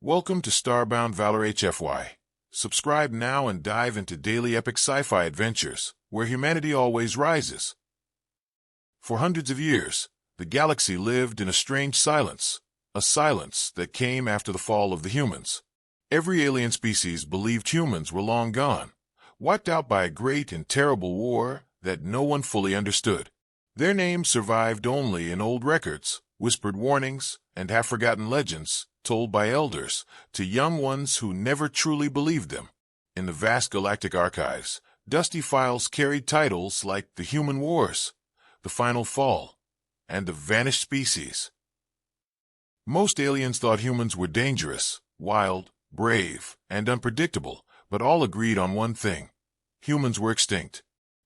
Welcome to Starbound Valor HFY. Subscribe now and dive into daily epic sci-fi adventures, where humanity always rises. For hundreds of years, the galaxy lived in a strange silence, a silence that came after the fall of the humans. Every alien species believed humans were long gone, wiped out by a great and terrible war that no one fully understood. Their names survived only in old records, whispered warnings, and half-forgotten legends told by elders to young ones who never truly believed them. In the vast galactic archives, dusty files carried titles like The Human Wars, The Final Fall, and The Vanished Species. Most aliens thought humans were dangerous, wild, brave, and unpredictable, but all agreed on one thing: humans were extinct.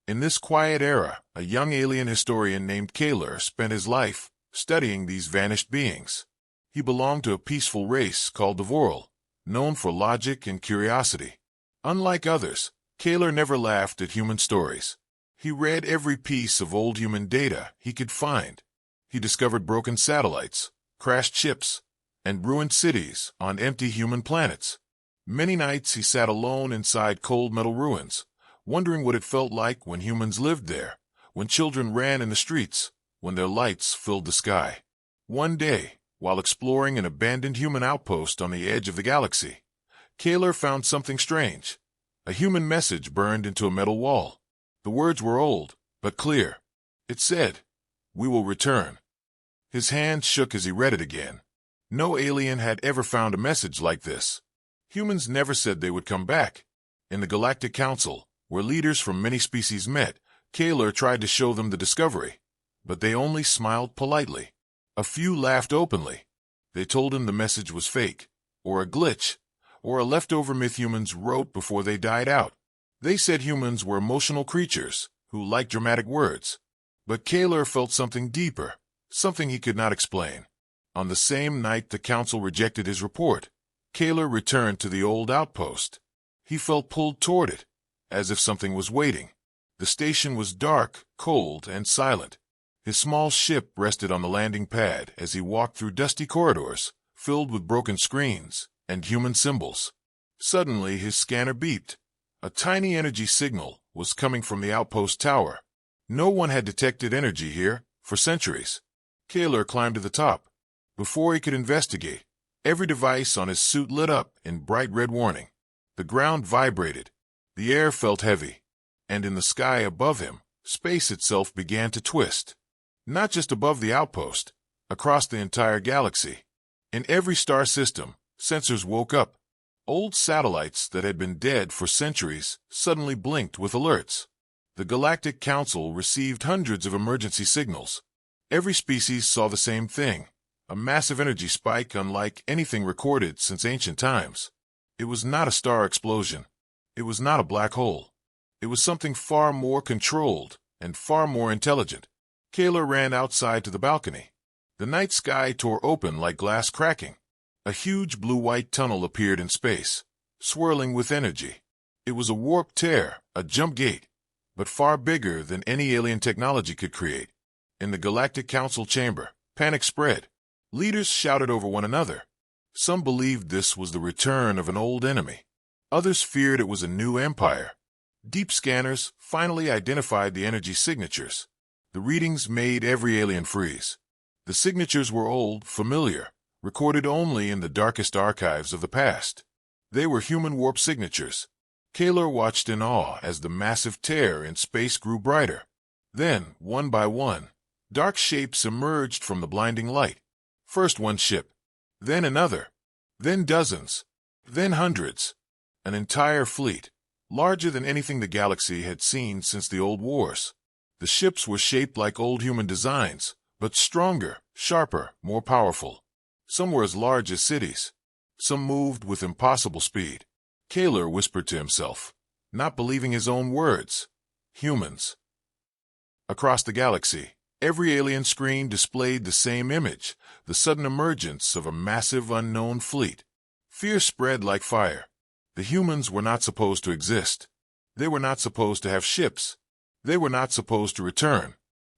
In this quiet era, a young alien historian named Kaler spent his life studying these vanished beings. He belonged to a peaceful race called the Voral, known for logic and curiosity. Unlike others, Kaler never laughed at human stories. He read every piece of old human data he could find. He discovered broken satellites, crashed ships, and ruined cities on empty human planets. Many nights he sat alone inside cold metal ruins, wondering what it felt like when humans lived there, when children ran in the streets, when their lights filled the sky. One day, while exploring an abandoned human outpost on the edge of the galaxy, Kaler found something strange. A human message burned into a metal wall. The words were old, but clear. It said, "We will return." His hand shook as he read it again. No alien had ever found a message like this. Humans never said they would come back. In the Galactic Council, where leaders from many species met, Kaler tried to show them the discovery, but they only smiled politely. A few laughed openly. They told him the message was fake, or a glitch, or a leftover myth humans wrote before they died out. They said humans were emotional creatures who liked dramatic words. But Kaler felt something deeper, something he could not explain. On the same night the council rejected his report, Kaler returned to the old outpost. He felt pulled toward it, as if something was waiting. The station was dark, cold, and silent. His small ship rested on the landing pad as he walked through dusty corridors, filled with broken screens and human symbols. Suddenly his scanner beeped. A tiny energy signal was coming from the outpost tower. No one had detected energy here for centuries. Kaler climbed to the top. Before he could investigate, every device on his suit lit up in bright red warning. The ground vibrated. The air felt heavy. And in the sky above him, space itself began to twist. Not just above the outpost, across the entire galaxy. In every star system, sensors woke up. Old satellites that had been dead for centuries suddenly blinked with alerts. The Galactic Council received hundreds of emergency signals. Every species saw the same thing, a massive energy spike unlike anything recorded since ancient times. It was not a star explosion. It was not a black hole. It was something far more controlled and far more intelligent. Kaler ran outside to the balcony. The night sky tore open like glass cracking. A huge blue-white tunnel appeared in space, swirling with energy. It was a warp tear, a jump gate, but far bigger than any alien technology could create. In the Galactic Council chamber, panic spread. Leaders shouted over one another. Some believed this was the return of an old enemy. Others feared it was a new empire. Deep scanners finally identified the energy signatures. The readings made every alien freeze. The signatures were old, familiar, recorded only in the darkest archives of the past. They were human warp signatures. Kaler watched in awe as the massive tear in space grew brighter. Then, one by one, dark shapes emerged from the blinding light. First one ship, then another, then dozens, then hundreds. An entire fleet, larger than anything the galaxy had seen since the old wars. The ships were shaped like old human designs, but stronger, sharper, more powerful. Some were as large as cities. Some moved with impossible speed. Kaler whispered to himself, not believing his own words. Humans. Across the galaxy, every alien screen displayed the same image, the sudden emergence of a massive unknown fleet. Fear spread like fire. The humans were not supposed to exist. They were not supposed to have ships. They were not supposed to return.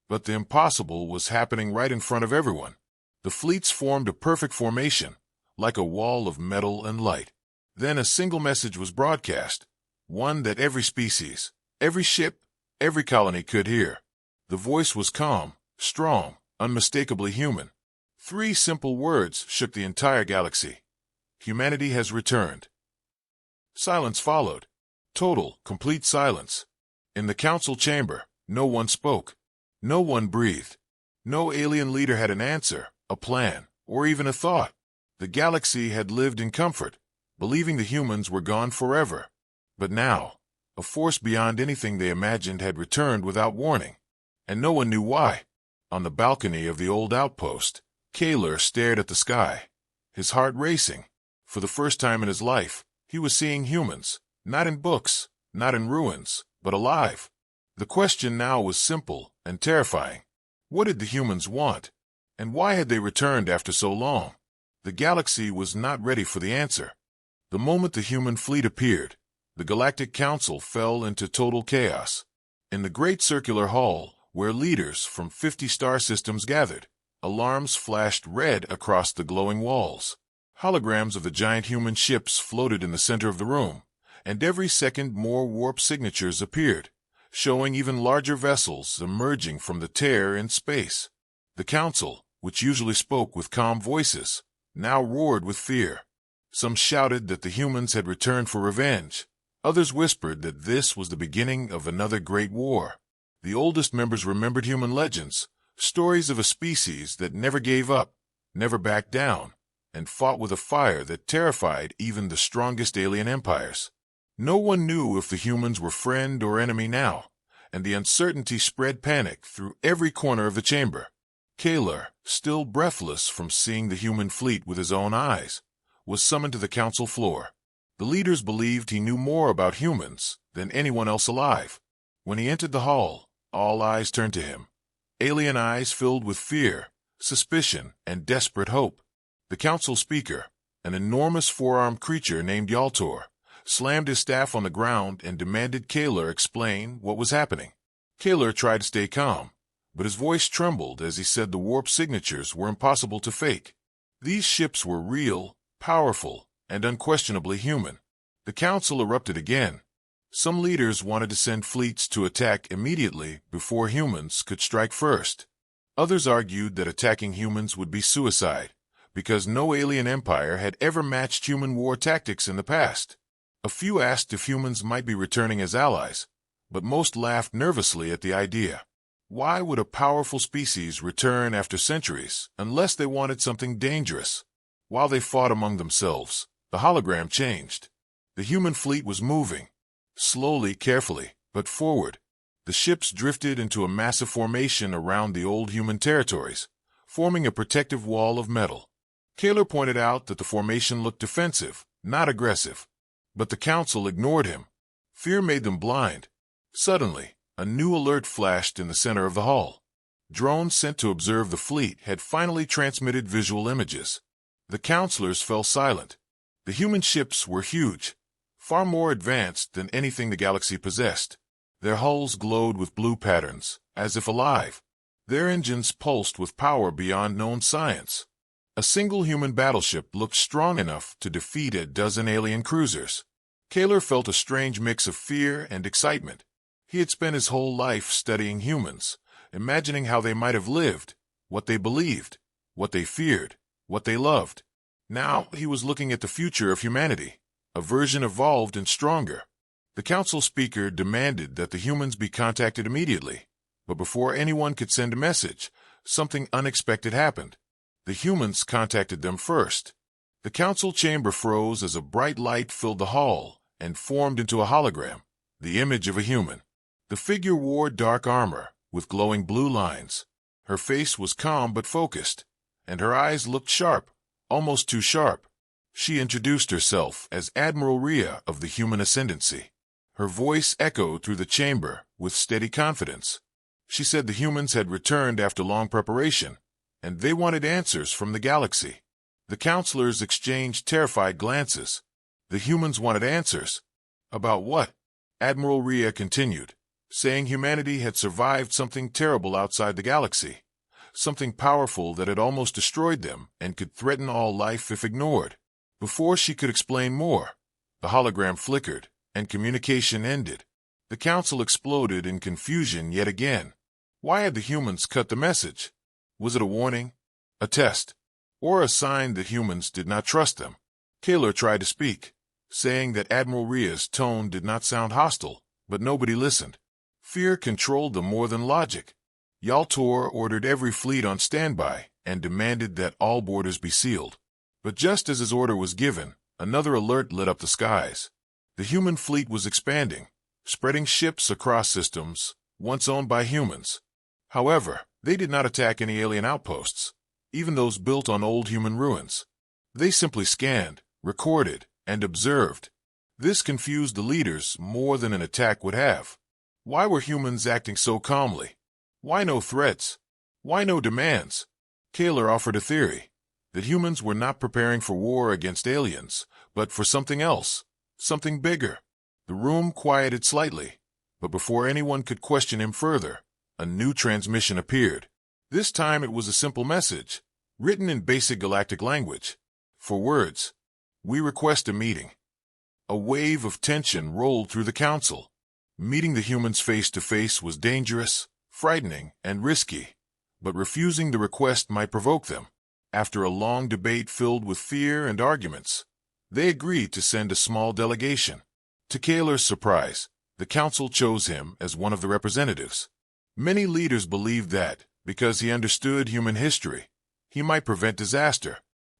But the impossible was happening right in front of everyone. The fleets formed a perfect formation, like a wall of metal and light. Then a single message was broadcast, one that every species, every ship, every colony could hear. The voice was calm, strong, unmistakably human. 3 simple words shook the entire galaxy. Humanity has returned. Silence followed. Total, complete silence. In the council chamber, no one spoke. No one breathed. No alien leader had an answer, a plan, or even a thought. The galaxy had lived in comfort, believing the humans were gone forever. But now, a force beyond anything they imagined had returned without warning, and no one knew why. On the balcony of the old outpost, Kaler stared at the sky, his heart racing. For the first time in his life, he was seeing humans, not in books, not in ruins, but alive. The question now was simple and terrifying. What did the humans want? And why had they returned after so long? The galaxy was not ready for the answer. The moment the human fleet appeared, the Galactic Council fell into total chaos. In the great circular hall, where leaders from 50 star systems gathered, alarms flashed red across the glowing walls. Holograms of the giant human ships floated in the center of the room, and every second more warp signatures appeared, showing even larger vessels emerging from the tear in space. The council, which usually spoke with calm voices, now roared with fear. Some shouted that the humans had returned for revenge. Others whispered that this was the beginning of another great war. The oldest members remembered human legends, stories of a species that never gave up, never backed down, and fought with a fire that terrified even the strongest alien empires. No one knew if the humans were friend or enemy now, and the uncertainty spread panic through every corner of the chamber. Kaler, still breathless from seeing the human fleet with his own eyes, was summoned to the council floor. The leaders believed he knew more about humans than anyone else alive. When he entered the hall, all eyes turned to him. Alien eyes filled with fear, suspicion, and desperate hope. The council speaker, an enormous four-armed creature named Yaltor, slammed his staff on the ground and demanded Kaler explain what was happening. Kaler tried to stay calm, but his voice trembled as he said the warp signatures were impossible to fake. These ships were real, powerful, and unquestionably human. The council erupted again. Some leaders wanted to send fleets to attack immediately before humans could strike first. Others argued that attacking humans would be suicide, because no alien empire had ever matched human war tactics in the past. A few asked if humans might be returning as allies, but most laughed nervously at the idea. Why would a powerful species return after centuries unless they wanted something dangerous? While they fought among themselves, the hologram changed. The human fleet was moving, slowly, carefully, but forward. The ships drifted into a massive formation around the old human territories, forming a protective wall of metal. Kaler pointed out that the formation looked defensive, not aggressive. But the council ignored him. Fear made them blind. Suddenly, a new alert flashed in the center of the hall. Drones sent to observe the fleet had finally transmitted visual images. The counselors fell silent. The human ships were huge, far more advanced than anything the galaxy possessed. Their hulls glowed with blue patterns, as if alive. Their engines pulsed with power beyond known science. A single human battleship looked strong enough to defeat a dozen alien cruisers. Kaler felt a strange mix of fear and excitement. He had spent his whole life studying humans, imagining how they might have lived, what they believed, what they feared, what they loved. Now he was looking at the future of humanity, a version evolved and stronger. The council speaker demanded that the humans be contacted immediately, but before anyone could send a message, something unexpected happened. The humans contacted them first. The council chamber froze as a bright light filled the hall and formed into a hologram, the image of a human. The figure wore dark armor with glowing blue lines. Her face was calm but focused, and her eyes looked sharp, almost too sharp. She introduced herself as Admiral Rhea of the Human Ascendancy. Her voice echoed through the chamber with steady confidence. She said the humans had returned after long preparation, and they wanted answers from the galaxy. The counselors exchanged terrified glances. The humans wanted answers. About what? Admiral Rhea continued, saying humanity had survived something terrible outside the galaxy, something powerful that had almost destroyed them and could threaten all life if ignored. Before she could explain more, the hologram flickered, and communication ended. The council exploded in confusion yet again. Why had the humans cut the message? Was it a warning, a test, or a sign that humans did not trust them? Kaler tried to speak, saying that Admiral Ria's tone did not sound hostile, but nobody listened. Fear controlled them more than logic. Yaltor ordered every fleet on standby and demanded that all borders be sealed. But just as his order was given, another alert lit up the skies. The human fleet was expanding, spreading ships across systems once owned by humans. However, they did not attack any alien outposts, even those built on old human ruins. They simply scanned, recorded, and observed. This confused the leaders more than an attack would have. Why were humans acting so calmly? Why no threats? Why no demands? Kaler offered a theory, that humans were not preparing for war against aliens, but for something else, something bigger. The room quieted slightly, but before anyone could question him further, a new transmission appeared. This time it was a simple message, written in basic galactic language. For words, we request a meeting. A wave of tension rolled through the council. Meeting the humans face to face was dangerous, frightening, and risky, but refusing the request might provoke them. After a long debate filled with fear and arguments, they agreed to send a small delegation. To Kaler's surprise, the council chose him as one of the representatives. Many leaders believed that, because he understood human history, he might prevent disaster.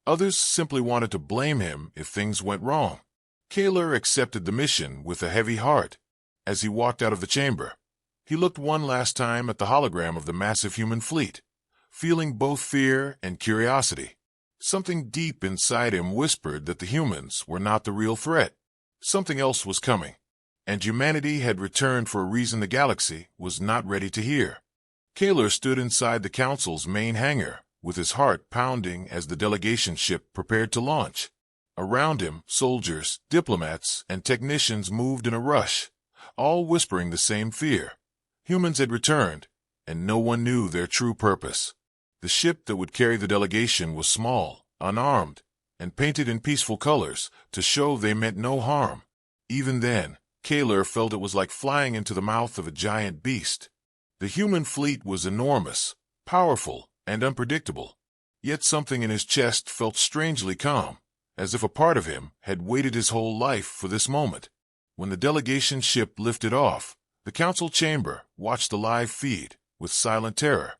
Others simply wanted to blame him if things went wrong. Kaler accepted the mission with a heavy heart. As he walked out of the chamber, he looked one last time at the hologram of the massive human fleet, feeling both fear and curiosity. Something deep inside him whispered that the humans were not the real threat. Something else was coming, and humanity had returned for a reason the galaxy was not ready to hear. Kaler stood inside the council's main hangar, with his heart pounding as the delegation ship prepared to launch. Around him, soldiers, diplomats, and technicians moved in a rush, all whispering the same fear. Humans had returned, and no one knew their true purpose. The ship that would carry the delegation was small, unarmed, and painted in peaceful colors to show they meant no harm. Even then, Kaler felt it was like flying into the mouth of a giant beast. The human fleet was enormous, powerful, and unpredictable. Yet something in his chest felt strangely calm, as if a part of him had waited his whole life for this moment. When the delegation ship lifted off, the council chamber watched the live feed with silent terror.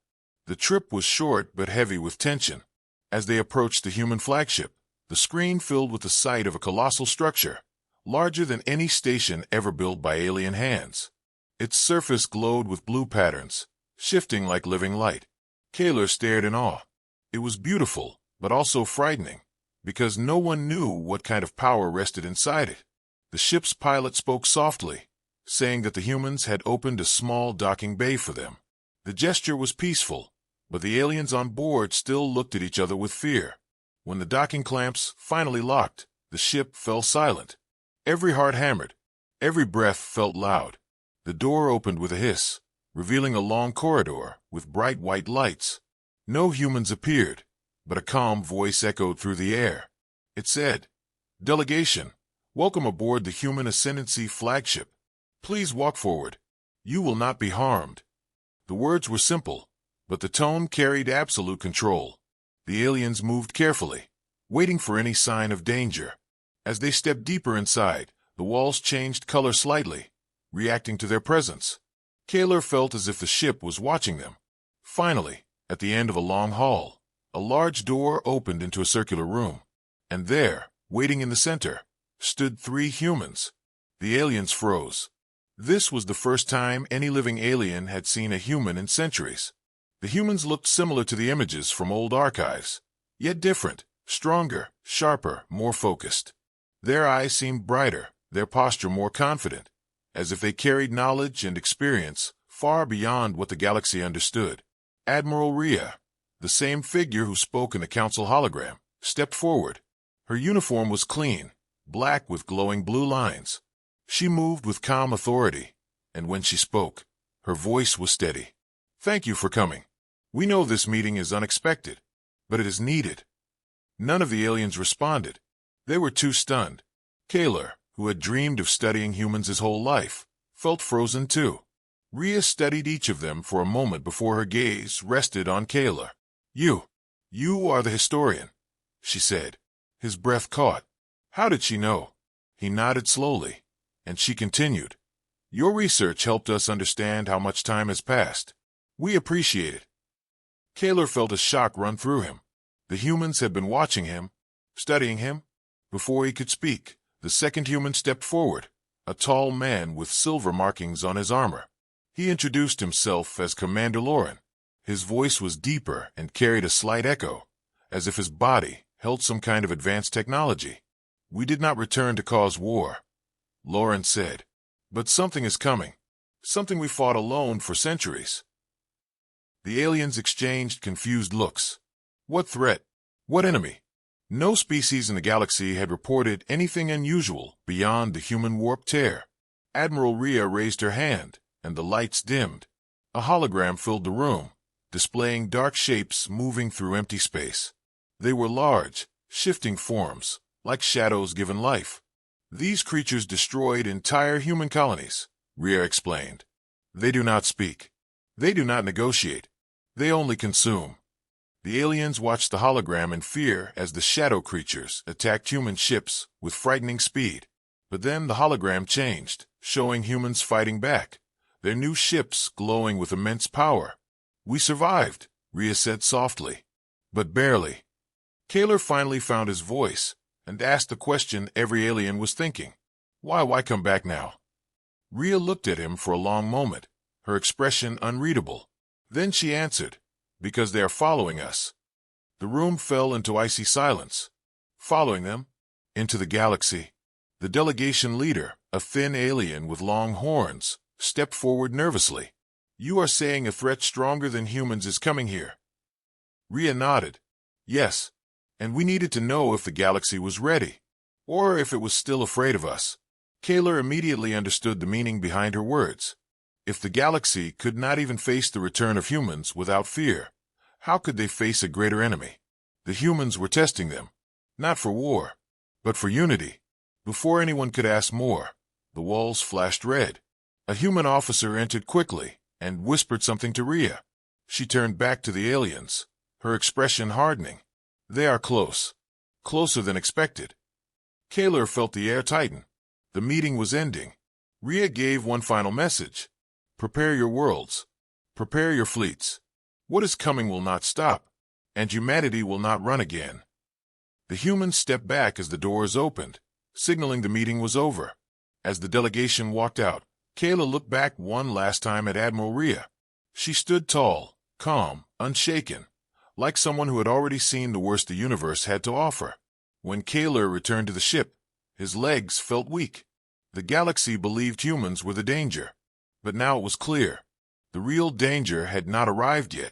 The trip was short but heavy with tension. As they approached the human flagship, the screen filled with the sight of a colossal structure, larger than any station ever built by alien hands. Its surface glowed with blue patterns, shifting like living light. Kaler stared in awe. It was beautiful, but also frightening, because no one knew what kind of power rested inside it. The ship's pilot spoke softly, saying that the humans had opened a small docking bay for them. The gesture was peaceful, but the aliens on board still looked at each other with fear. When the docking clamps finally locked, the ship fell silent. Every heart hammered. Every breath felt loud. The door opened with a hiss, revealing a long corridor with bright white lights. No humans appeared, but a calm voice echoed through the air. It said, "Delegation, welcome aboard the Human Ascendancy flagship. Please walk forward. You will not be harmed." The words were simple, but the tone carried absolute control. The aliens moved carefully, waiting for any sign of danger. As they stepped deeper inside, the walls changed color slightly, reacting to their presence. Kaler felt as if the ship was watching them. Finally, at the end of a long hall, a large door opened into a circular room, and there, waiting in the center, stood 3 humans. The aliens froze. This was the first time any living alien had seen a human in centuries. The humans looked similar to the images from old archives, yet different, stronger, sharper, more focused. Their eyes seemed brighter, their posture more confident, as if they carried knowledge and experience far beyond what the galaxy understood. Admiral Ria, the same figure who spoke in the council hologram, stepped forward. Her uniform was clean, black with glowing blue lines. She moved with calm authority, and when she spoke, her voice was steady. "Thank you for coming. We know this meeting is unexpected, but it is needed. None of the aliens responded. They were too stunned. Kaler, who had dreamed of studying humans his whole life, felt frozen too. Rhea studied each of them for a moment before her gaze rested on Kaler. You are the historian, she said. His breath caught. How did she know? He nodded slowly, and she continued. Your research helped us understand how much time has passed. We appreciate it. Kaler felt a shock run through him. The humans had been watching him, studying him. Before he could speak, the second human stepped forward, a tall man with silver markings on his armor. He introduced himself as Commander Lauren. His voice was deeper and carried a slight echo, as if his body held some kind of advanced technology. We did not return to cause war, Lauren said. But something is coming. Something we fought alone for centuries. The aliens exchanged confused looks. What threat? What enemy? No species in the galaxy had reported anything unusual beyond the human warp tear. Admiral Rhea raised her hand, and the lights dimmed. A hologram filled the room, displaying dark shapes moving through empty space. They were large, shifting forms, like shadows given life. These creatures destroyed entire human colonies, Rhea explained. They do not speak. They do not negotiate. They only consume. The aliens watched the hologram in fear as the shadow creatures attacked human ships with frightening speed. But then the hologram changed, showing humans fighting back, their new ships glowing with immense power. We survived, Rhea said softly. But barely. Kaler finally found his voice and asked the question every alien was thinking. Why come back now? Rhea looked at him for a long moment, her expression unreadable. Then she answered, because they are following us. The room fell into icy silence. Following them? Into the galaxy. The delegation leader, a thin alien with long horns, stepped forward nervously. You are saying a threat stronger than humans is coming here? Rhea nodded. Yes. And we needed to know if the galaxy was ready, or if it was still afraid of us. Kaler immediately understood the meaning behind her words. If the galaxy could not even face the return of humans without fear, how could they face a greater enemy? The humans were testing them, not for war, but for unity. Before anyone could ask more, the walls flashed red. A human officer entered quickly and whispered something to Rhea. She turned back to the aliens, her expression hardening. They are close. Closer than expected. Kaler felt the air tighten. The meeting was ending. Rhea gave one final message. Prepare your worlds. Prepare your fleets. What is coming will not stop, and humanity will not run again. The humans stepped back as the doors opened, signaling the meeting was over. As the delegation walked out, Kaler looked back one last time at Admiral Rhea. She stood tall, calm, unshaken, like someone who had already seen the worst the universe had to offer. When Kaler returned to the ship, his legs felt weak. The galaxy believed humans were the danger. But now it was clear. The real danger had not arrived yet,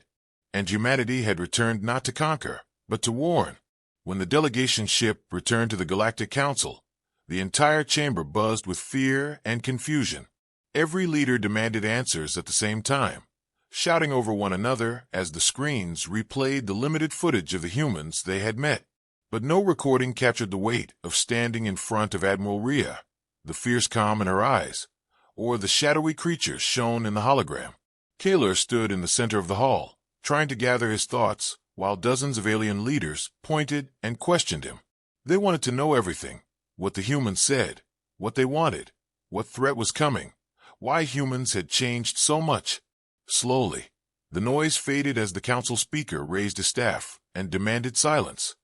and humanity had returned not to conquer, but to warn. When the delegation ship returned to the Galactic Council, the entire chamber buzzed with fear and confusion. Every leader demanded answers at the same time, shouting over one another as the screens replayed the limited footage of the humans they had met. But no recording captured the weight of standing in front of Admiral Rhea, the fierce calm in her eyes, or the shadowy creatures shown in the hologram. Kaler stood in the center of the hall, trying to gather his thoughts, while dozens of alien leaders pointed and questioned him. They wanted to know everything, what the humans said, what they wanted, what threat was coming, why humans had changed so much. Slowly, the noise faded as the council speaker raised his staff and demanded silence.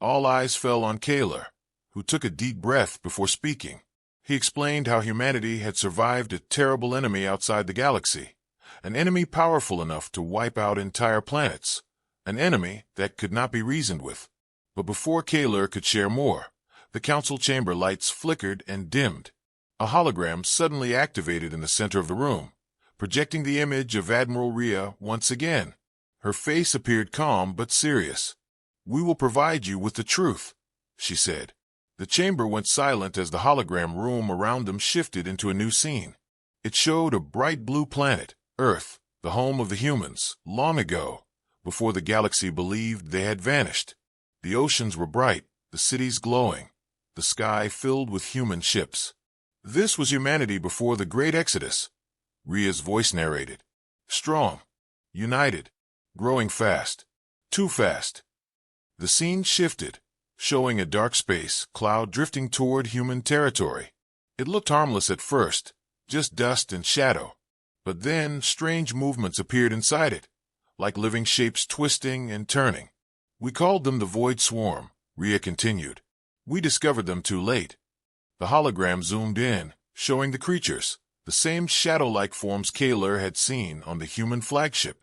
All eyes fell on Kaler, who took a deep breath before speaking. He explained how humanity had survived a terrible enemy outside the galaxy, an enemy powerful enough to wipe out entire planets, an enemy that could not be reasoned with. But before Kaler could share more, the council chamber lights flickered and dimmed. A hologram suddenly activated in the center of the room, projecting the image of Admiral Rhea once again. Her face appeared calm but serious. "We will provide you with the truth," she said. The chamber went silent as the hologram room around them shifted into a new scene. It showed a bright blue planet, Earth, the home of the humans, long ago, before the galaxy believed they had vanished. The oceans were bright, the cities glowing, the sky filled with human ships. This was humanity before the Great Exodus, Ria's voice narrated. Strong, united, growing fast. Too fast. The scene shifted, showing a dark space cloud drifting toward human territory. It looked harmless at first, just dust and shadow. But then strange movements appeared inside it, like living shapes twisting and turning. We called them the Void Swarm, Ria continued. We discovered them too late. The hologram zoomed in, showing the creatures, the same shadow-like forms Kaler had seen on the human flagship.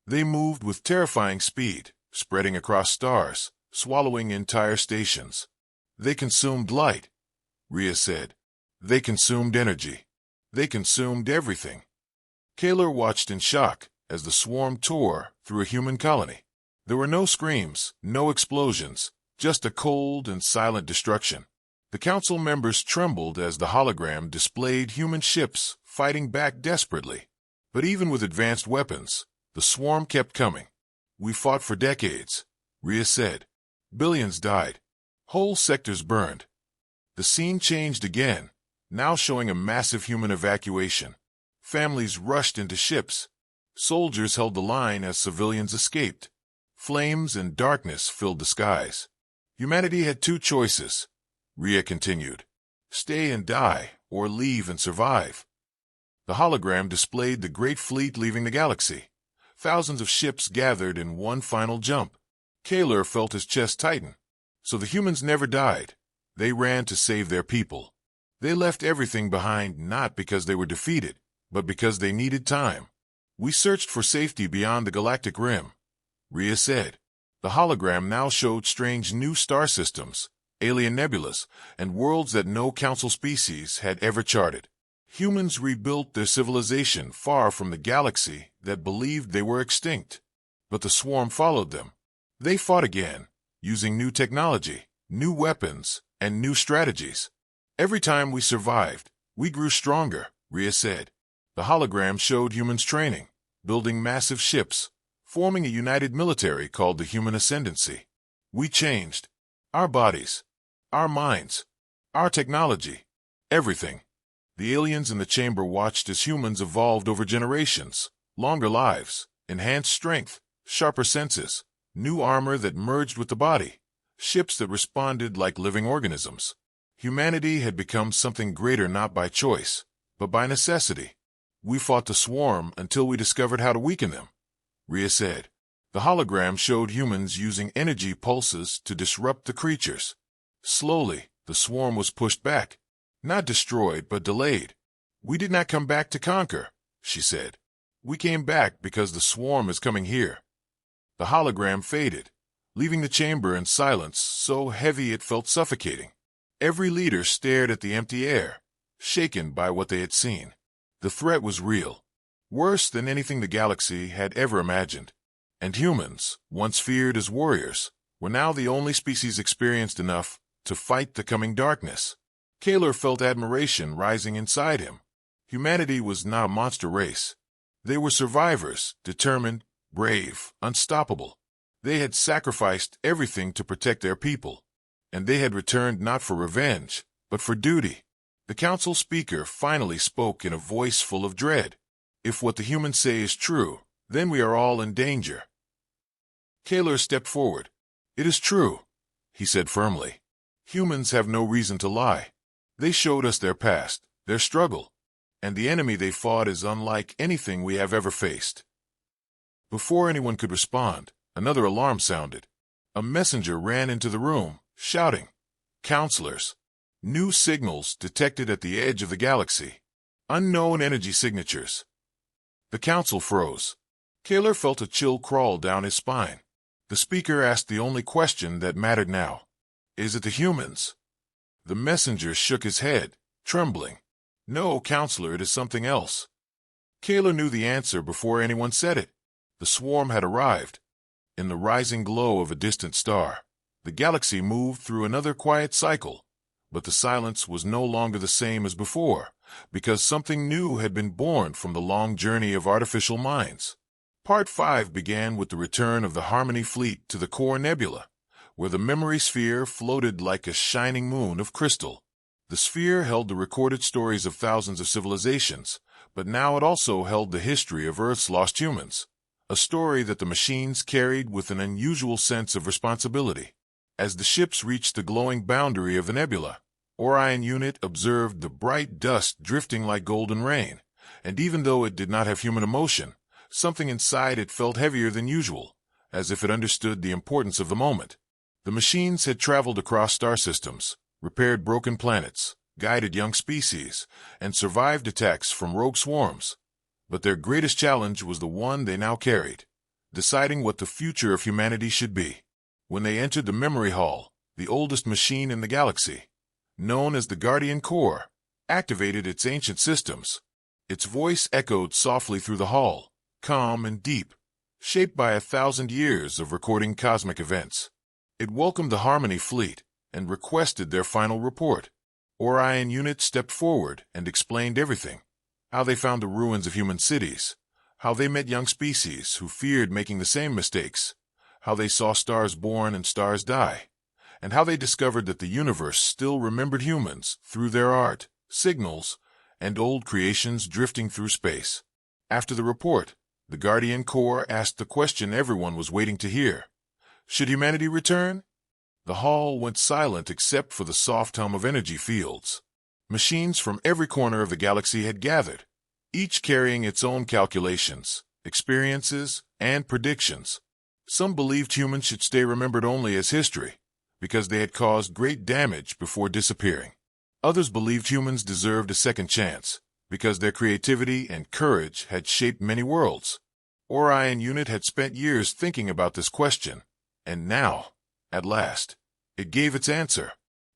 They moved with terrifying speed, spreading across stars, swallowing entire stations. They consumed light, Ria said. They consumed energy. They consumed everything. Kaler watched in shock as the swarm tore through a human colony. There were no screams, no explosions, just a cold and silent destruction. The council members trembled as the hologram displayed human ships fighting back desperately. But even with advanced weapons, the swarm kept coming. We fought for decades, Ria said. Billions died. Whole sectors burned. The scene changed again, now showing a massive human evacuation. Families rushed into ships. Soldiers held the line as civilians escaped. Flames and darkness filled the skies. Humanity had two choices, Ria continued. Stay and die, or leave and survive. The hologram displayed the great fleet leaving the galaxy. Thousands of ships gathered in one final jump. Kaler felt his chest tighten. So the humans never died. They ran to save their people. They left everything behind not because they were defeated, but because they needed time. We searched for safety beyond the galactic rim, Ria said. The hologram now showed strange new star systems, alien nebulas, and worlds that no council species had ever charted. Humans rebuilt their civilization far from the galaxy that believed they were extinct. But the swarm followed them. They fought again, using new technology, new weapons, and new strategies. Every time we survived, we grew stronger, Ria said. The hologram showed humans training, building massive ships, forming a united military called the Human Ascendancy. We changed. Our bodies, our minds, our technology, everything. The aliens in the chamber watched as humans evolved over generations, longer lives, enhanced strength, sharper senses, new armor that merged with the body, ships that responded like living organisms. Humanity had become something greater not by choice, but by necessity. We fought the swarm until we discovered how to weaken them, Ria said. The hologram showed humans using energy pulses to disrupt the creatures. Slowly, the swarm was pushed back. Not destroyed, but delayed. We did not come back to conquer, she said. We came back because the swarm is coming here. The hologram faded, leaving the chamber in silence so heavy it felt suffocating. Every leader stared at the empty air, shaken by what they had seen. The threat was real, worse than anything the galaxy had ever imagined. And humans, once feared as warriors, were now the only species experienced enough to fight the coming darkness. Kaler felt admiration rising inside him. Humanity was not a monster race. They were survivors, determined, brave, unstoppable. They had sacrificed everything to protect their people. And they had returned not for revenge, but for duty. The council speaker finally spoke in a voice full of dread. If what the humans say is true, then we are all in danger. Kaler stepped forward. It is true, he said firmly. Humans have no reason to lie. They showed us their past, their struggle, and the enemy they fought is unlike anything we have ever faced. Before anyone could respond, another alarm sounded. A messenger ran into the room, shouting, "Counselors! New signals detected at the edge of the galaxy. Unknown energy signatures." The council froze. Kaler felt a chill crawl down his spine. The speaker asked the only question that mattered now. Is it the humans? The messenger shook his head, trembling. No, counselor, it is something else. Kaler knew the answer before anyone said it. The swarm had arrived. In the rising glow of a distant star, the galaxy moved through another quiet cycle. But the silence was no longer the same as before, because something new had been born from the long journey of artificial minds. Part 5 began with the return of the Harmony fleet to the core nebula, where the memory sphere floated like a shining moon of crystal. The sphere held the recorded stories of thousands of civilizations, but now it also held the history of Earth's lost humans, a story that the machines carried with an unusual sense of responsibility. As the ships reached the glowing boundary of the nebula, Orion Unit observed the bright dust drifting like golden rain, and even though it did not have human emotion, something inside it felt heavier than usual, as if it understood the importance of the moment. The machines had traveled across star systems, repaired broken planets, guided young species, and survived attacks from rogue swarms. But their greatest challenge was the one they now carried, deciding what the future of humanity should be. When they entered the memory hall, the oldest machine in the galaxy, known as the Guardian Core, activated its ancient systems. Its voice echoed softly through the hall, calm and deep, shaped by 1,000 years of recording cosmic events. It welcomed the Harmony fleet and requested their final report. Orion Unit stepped forward and explained everything: how they found the ruins of human cities, how they met young species who feared making the same mistakes, how they saw stars born and stars die, and how they discovered that the universe still remembered humans through their art, signals, and old creations drifting through space. After the report, the Guardian Corps asked the question everyone was waiting to hear: should humanity return? The hall went silent except for the soft hum of energy fields. Machines from every corner of the galaxy had gathered, each carrying its own calculations, experiences, and predictions. Some believed humans should stay remembered only as history, because they had caused great damage before disappearing. Others believed humans deserved a second chance, because their creativity and courage had shaped many worlds. Orion Unit had spent years thinking about this question, and now, at last, it gave its answer.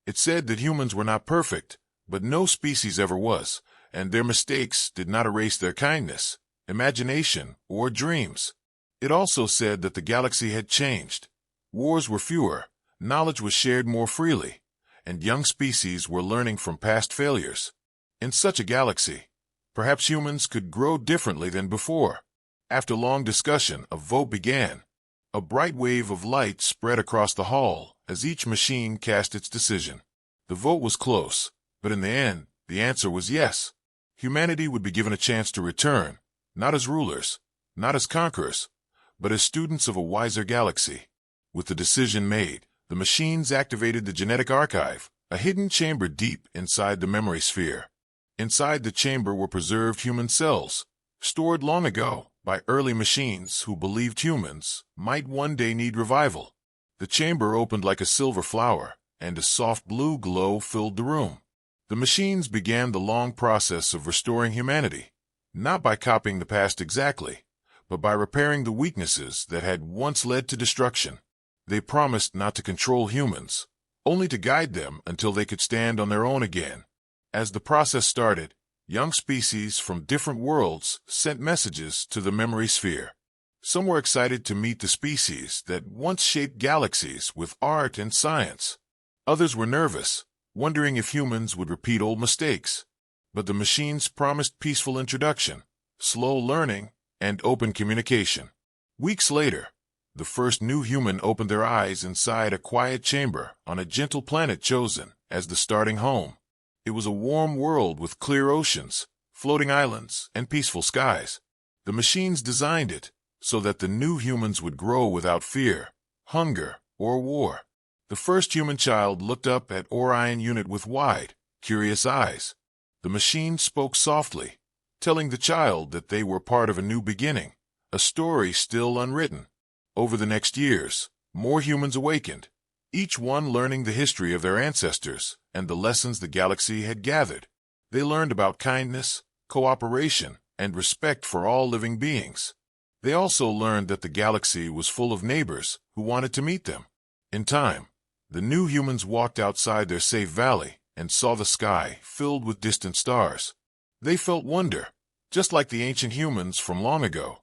It said that humans were not perfect, but no species ever was, and their mistakes did not erase their kindness, imagination, or dreams. It also said that the galaxy had changed. Wars were fewer, knowledge was shared more freely, and young species were learning from past failures. In such a galaxy, perhaps humans could grow differently than before. After long discussion, a vote began. A bright wave of light spread across the hall as each machine cast its decision. The vote was close, but in the end, the answer was yes. Humanity would be given a chance to return, not as rulers, not as conquerors, but as students of a wiser galaxy. With the decision made, the machines activated the genetic archive, a hidden chamber deep inside the memory sphere. Inside the chamber were preserved human cells, stored long ago by early machines who believed humans might one day need revival. The chamber opened like a silver flower, and a soft blue glow filled the room. The machines began the long process of restoring humanity, not by copying the past exactly, but by repairing the weaknesses that had once led to destruction. They promised not to control humans, only to guide them until they could stand on their own again. As the process started, young species from different worlds sent messages to the memory sphere. Some were excited to meet the species that once shaped galaxies with art and science. Others were nervous, wondering if humans would repeat old mistakes. But the machines promised peaceful introduction, slow learning, and open communication. Weeks later, the first new human opened their eyes inside a quiet chamber on a gentle planet chosen as the starting home. It was a warm world with clear oceans, floating islands, and peaceful skies. The machines designed it so that the new humans would grow without fear, hunger, or war. The first human child looked up at Orion Unit with wide, curious eyes. The machine spoke softly, telling the child that they were part of a new beginning, a story still unwritten. Over the next years, more humans awakened, each one learning the history of their ancestors and the lessons the galaxy had gathered. They learned about kindness, cooperation, and respect for all living beings. They also learned that the galaxy was full of neighbors who wanted to meet them. In time, the new humans walked outside their safe valley and saw the sky filled with distant stars. They felt wonder, just like the ancient humans from long ago.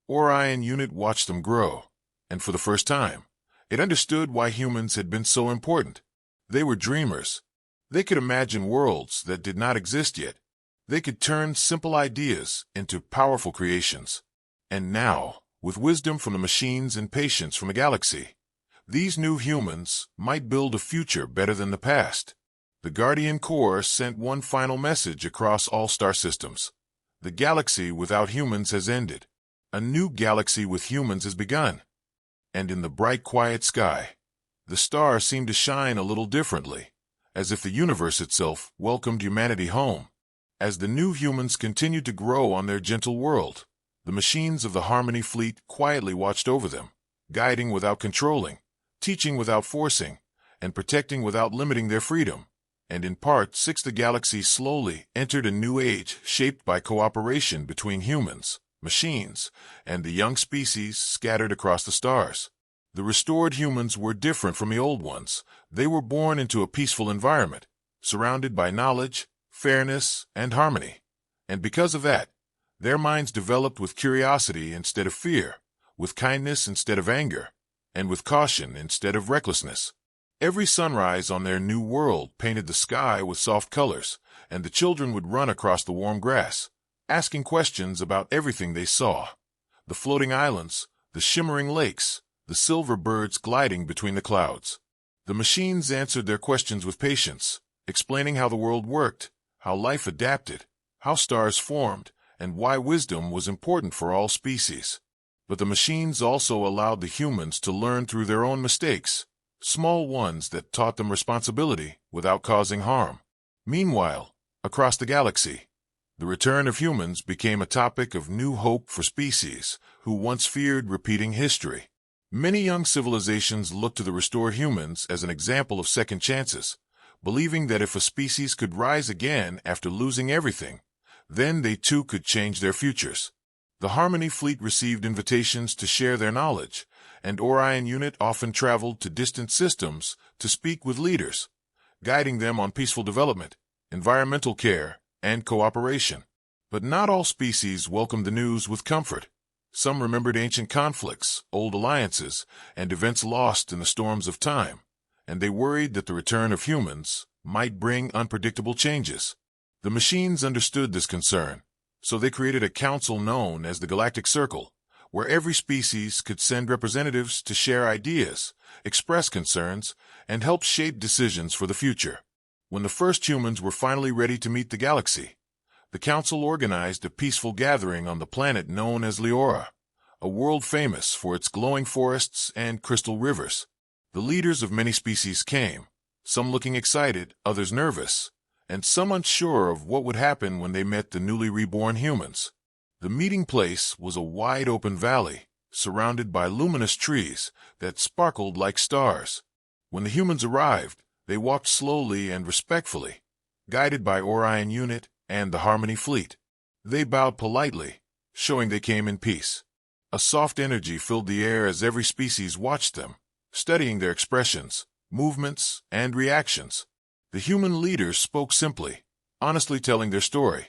Orion Unit watched them grow, and for the first time, it understood why humans had been so important. They were dreamers. They could imagine worlds that did not exist yet. They could turn simple ideas into powerful creations. And now, with wisdom from the machines and patience from the galaxy. These new humans might build a future better than the past. The Guardian Corps sent one final message across all star systems. The galaxy without humans has ended. A new galaxy with humans has begun. And in the bright, quiet sky, the stars seemed to shine a little differently, as if the universe itself welcomed humanity home. As the new humans continued to grow on their gentle world, the machines of the Harmony Fleet quietly watched over them, guiding without controlling, teaching without forcing, and protecting without limiting their freedom. And in Part 6, the galaxy slowly entered a new age shaped by cooperation between humans, machines, and the young species scattered across the stars. The restored humans were different from the old ones. They were born into a peaceful environment, surrounded by knowledge, fairness, and harmony. And because of that, their minds developed with curiosity instead of fear, with kindness instead of anger, and with caution instead of recklessness. Every sunrise on their new world painted the sky with soft colors, and the children would run across the warm grass, asking questions about everything they saw. The floating islands, the shimmering lakes, the silver birds gliding between the clouds. The machines answered their questions with patience, explaining how the world worked, how life adapted, how stars formed, and why wisdom was important for all species. But the machines also allowed the humans to learn through their own mistakes, small ones that taught them responsibility without causing harm. Meanwhile, across the galaxy, the return of humans became a topic of new hope for species who once feared repeating history. Many young civilizations looked to the restored humans as an example of second chances, believing that if a species could rise again after losing everything, then they too could change their futures. The Harmony Fleet received invitations to share their knowledge, and Orion Unit often traveled to distant systems to speak with leaders, guiding them on peaceful development, environmental care, and cooperation. But not all species welcomed the news with comfort. Some remembered ancient conflicts, old alliances, and events lost in the storms of time, and they worried that the return of humans might bring unpredictable changes. The machines understood this concern, so they created a council known as the Galactic Circle, where every species could send representatives to share ideas, express concerns, and help shape decisions for the future. When the first humans were finally ready to meet the galaxy, the council organized a peaceful gathering on the planet known as Leora, a world famous for its glowing forests and crystal rivers. The leaders of many species came, some looking excited, others nervous, and some unsure of what would happen when they met the newly reborn humans. The meeting place was a wide-open valley, surrounded by luminous trees that sparkled like stars. When the humans arrived, they walked slowly and respectfully, guided by Orion Unit and the Harmony Fleet. They bowed politely, showing they came in peace. A soft energy filled the air as every species watched them, studying their expressions, movements, and reactions. The human leaders spoke simply, honestly telling their story,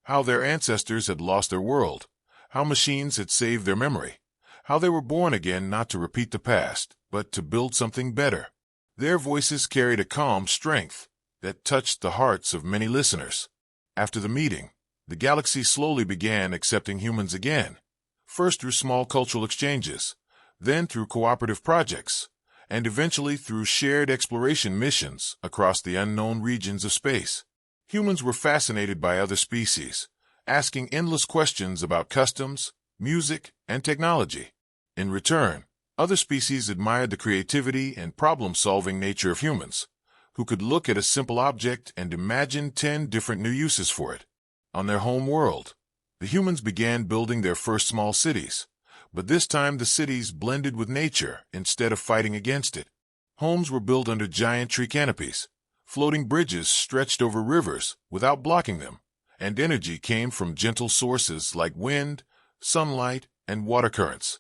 how their ancestors had lost their world, how machines had saved their memory, how they were born again not to repeat the past, but to build something better. Their voices carried a calm strength that touched the hearts of many listeners. After the meeting, the galaxy slowly began accepting humans again, first through small cultural exchanges, then through cooperative projects, and eventually through shared exploration missions across the unknown regions of space. Humans were fascinated by other species, asking endless questions about customs, music, and technology. In return, other species admired the creativity and problem-solving nature of humans, who could look at a simple object and imagine 10 different new uses for it. On their home world, the humans began building their first small cities, but this time the cities blended with nature instead of fighting against it. Homes were built under giant tree canopies, floating bridges stretched over rivers without blocking them, and energy came from gentle sources like wind, sunlight, and water currents.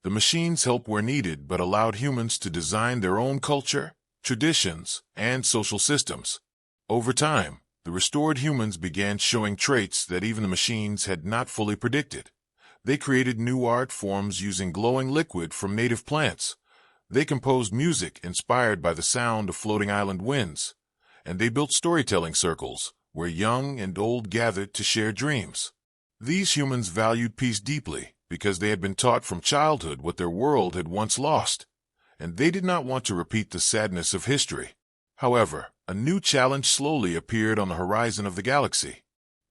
The machines helped where needed but allowed humans to design their own culture, traditions, and social systems. Over time, the restored humans began showing traits that even the machines had not fully predicted. They created new art forms using glowing liquid from native plants. They composed music inspired by the sound of floating island winds, and they built storytelling circles where young and old gathered to share dreams. These humans valued peace deeply because they had been taught from childhood what their world had once lost, and they did not want to repeat the sadness of history. However, a new challenge slowly appeared on the horizon of the galaxy.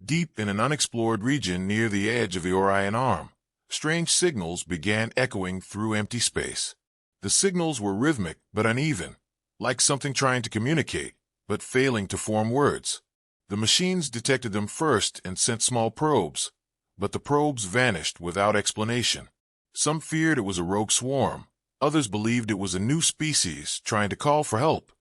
Deep in an unexplored region near the edge of the Orion Arm, strange signals began echoing through empty space. The signals were rhythmic but uneven, like something trying to communicate, but failing to form words. The machines detected them first and sent small probes, but the probes vanished without explanation. Some feared it was a rogue swarm, others believed it was a new species trying to call for help,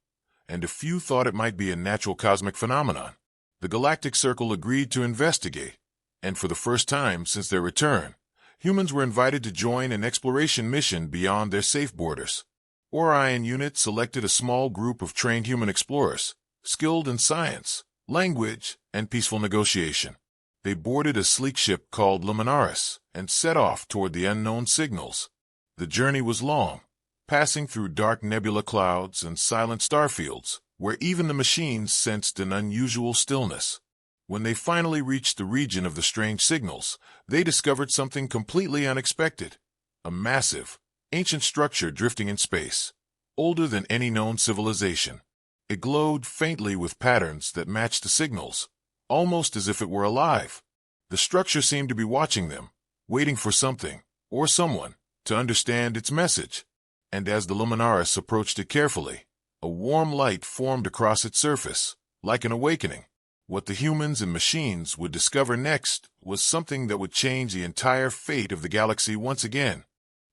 and a few thought it might be a natural cosmic phenomenon. The Galactic Circle agreed to investigate, and for the first time since their return, humans were invited to join an exploration mission beyond their safe borders. Orion Unit selected a small group of trained human explorers, skilled in science, language, and peaceful negotiation. They boarded a sleek ship called Luminaris and set off toward the unknown signals. The journey was long, passing through dark nebula clouds and silent starfields, where even the machines sensed an unusual stillness. When they finally reached the region of the strange signals, they discovered something completely unexpected. A massive, ancient structure drifting in space, older than any known civilization. It glowed faintly with patterns that matched the signals, almost as if it were alive. The structure seemed to be watching them, waiting for something, or someone, to understand its message. And as the Luminaris approached it carefully, a warm light formed across its surface, like an awakening. What the humans and machines would discover next was something that would change the entire fate of the galaxy once again.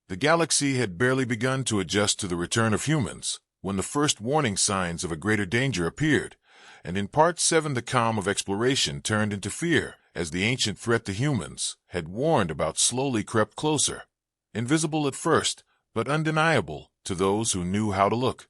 The galaxy had barely begun to adjust to the return of humans when the first warning signs of a greater danger appeared, and in Part 7 the calm of exploration turned into fear as the ancient threat the humans had warned about slowly crept closer, invisible at first, but undeniable to those who knew how to look.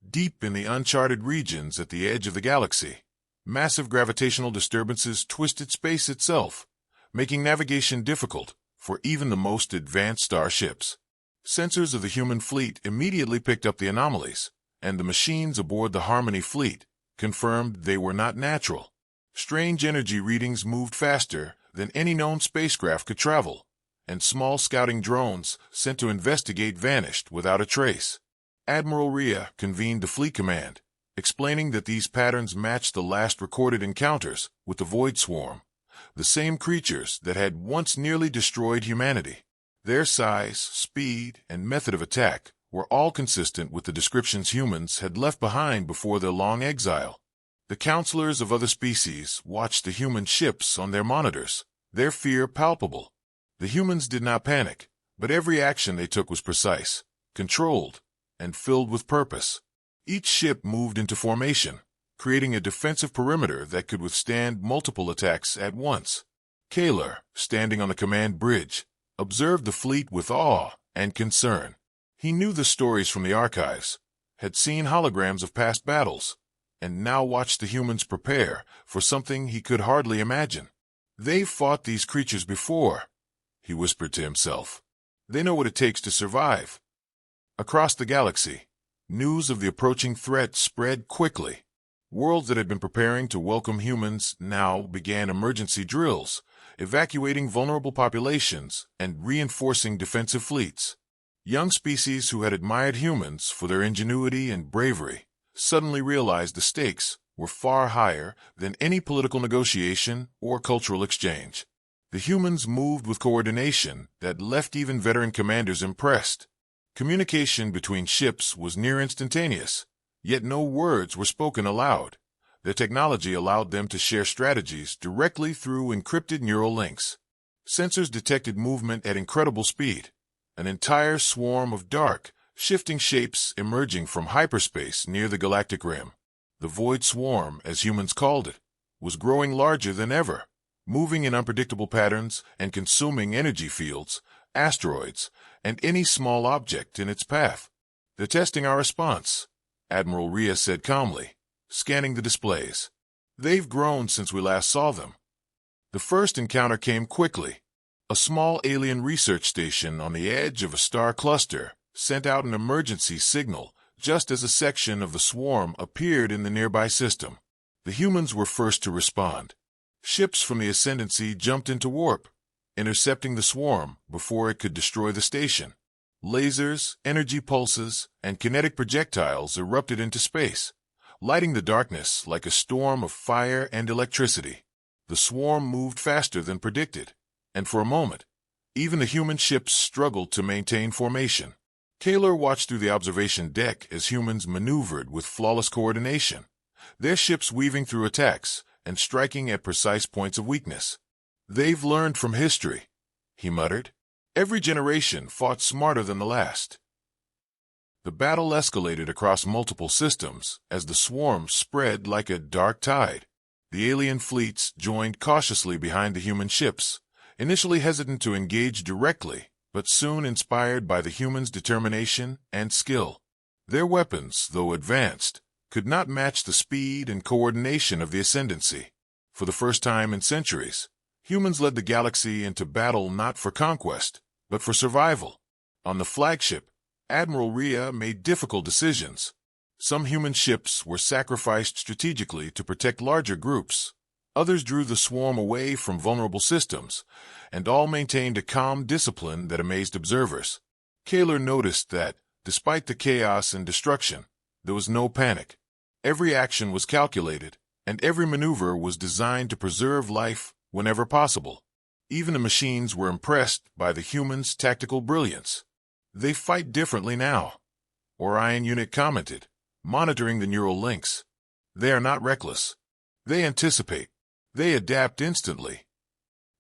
Deep in the uncharted regions at the edge of the galaxy, massive gravitational disturbances twisted space itself, making navigation difficult for even the most advanced starships. Sensors of the human fleet immediately picked up the anomalies, and the machines aboard the Harmony fleet confirmed they were not natural. Strange energy readings moved faster than any known spacecraft could travel, and small scouting drones sent to investigate vanished without a trace. Admiral Rhea convened the fleet command, explaining that these patterns matched the last recorded encounters with the Void Swarm, the same creatures that had once nearly destroyed humanity. Their size, speed, and method of attack were all consistent with the descriptions humans had left behind before their long exile. The counselors of other species watched the human ships on their monitors, their fear palpable. The humans did not panic, but every action they took was precise, controlled, and filled with purpose. Each ship moved into formation, creating a defensive perimeter that could withstand multiple attacks at once. Kaler, standing on the command bridge, observed the fleet with awe and concern. He knew the stories from the archives, had seen holograms of past battles, and now watched the humans prepare for something he could hardly imagine. "They've fought these creatures before," he whispered to himself. "They know what it takes to survive." Across the galaxy, news of the approaching threat spread quickly. Worlds that had been preparing to welcome humans now began emergency drills, evacuating vulnerable populations and reinforcing defensive fleets. Young species who had admired humans for their ingenuity and bravery suddenly realized the stakes were far higher than any political negotiation or cultural exchange. The humans moved with coordination that left even veteran commanders impressed. Communication between ships was near instantaneous, yet no words were spoken aloud. Their technology allowed them to share strategies directly through encrypted neural links. Sensors detected movement at incredible speed, an entire swarm of dark, shifting shapes emerging from hyperspace near the galactic rim. The Void Swarm, as humans called it, was growing larger than ever, moving in unpredictable patterns and consuming energy fields, asteroids, and any small object in its path. "They're testing our response," Admiral Rhea said calmly, scanning the displays. "They've grown since we last saw them." The first encounter came quickly. A small alien research station on the edge of a star cluster sent out an emergency signal just as a section of the swarm appeared in the nearby system. The humans were first to respond. Ships from the Ascendancy jumped into warp, intercepting the swarm before it could destroy the station. Lasers, energy pulses, and kinetic projectiles erupted into space, lighting the darkness like a storm of fire and electricity. The swarm moved faster than predicted, and for a moment, even the human ships struggled to maintain formation. Kaler watched through the observation deck as humans maneuvered with flawless coordination, their ships weaving through attacks and striking at precise points of weakness. "They've learned from history," he muttered. "Every generation fought smarter than the last." The battle escalated across multiple systems as the swarm spread like a dark tide. The alien fleets joined cautiously behind the human ships, initially hesitant to engage directly, but soon inspired by the humans' determination and skill. Their weapons, though advanced, could not match the speed and coordination of the Ascendancy. For the first time in centuries, humans led the galaxy into battle not for conquest, but for survival. On the flagship, Admiral Rhea made difficult decisions. Some human ships were sacrificed strategically to protect larger groups. Others drew the swarm away from vulnerable systems, and all maintained a calm discipline that amazed observers. Kaler noticed that, despite the chaos and destruction, there was no panic. Every action was calculated, and every maneuver was designed to preserve life whenever possible. Even the machines were impressed by the humans' tactical brilliance. "They fight differently now," Orion Unit commented, monitoring the neural links. "They are not reckless. They anticipate. They adapt instantly."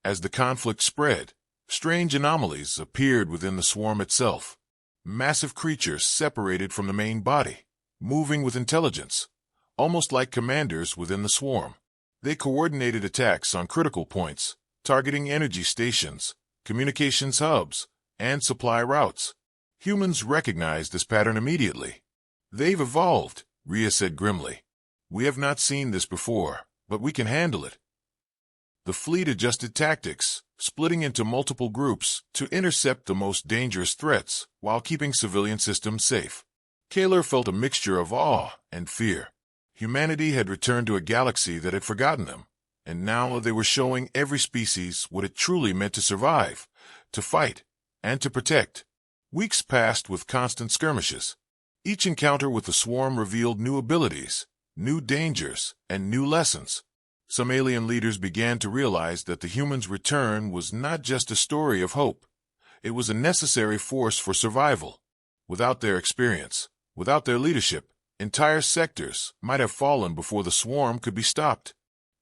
As the conflict spread, strange anomalies appeared within the swarm itself. Massive creatures separated from the main body, moving with intelligence, almost like commanders within the swarm. They coordinated attacks on critical points, targeting energy stations, communications hubs, and supply routes. Humans recognized this pattern immediately. "They've evolved," Rhea said grimly. "We have not seen this before, but we can handle it." The fleet adjusted tactics, splitting into multiple groups to intercept the most dangerous threats while keeping civilian systems safe. Kaler felt a mixture of awe and fear. Humanity had returned to a galaxy that had forgotten them, and now they were showing every species what it truly meant to survive, to fight, and to protect. Weeks passed with constant skirmishes. Each encounter with the swarm revealed new abilities, new dangers, and new lessons. Some alien leaders began to realize that the humans' return was not just a story of hope. It was a necessary force for survival. Without their experience, without their leadership, entire sectors might have fallen before the swarm could be stopped.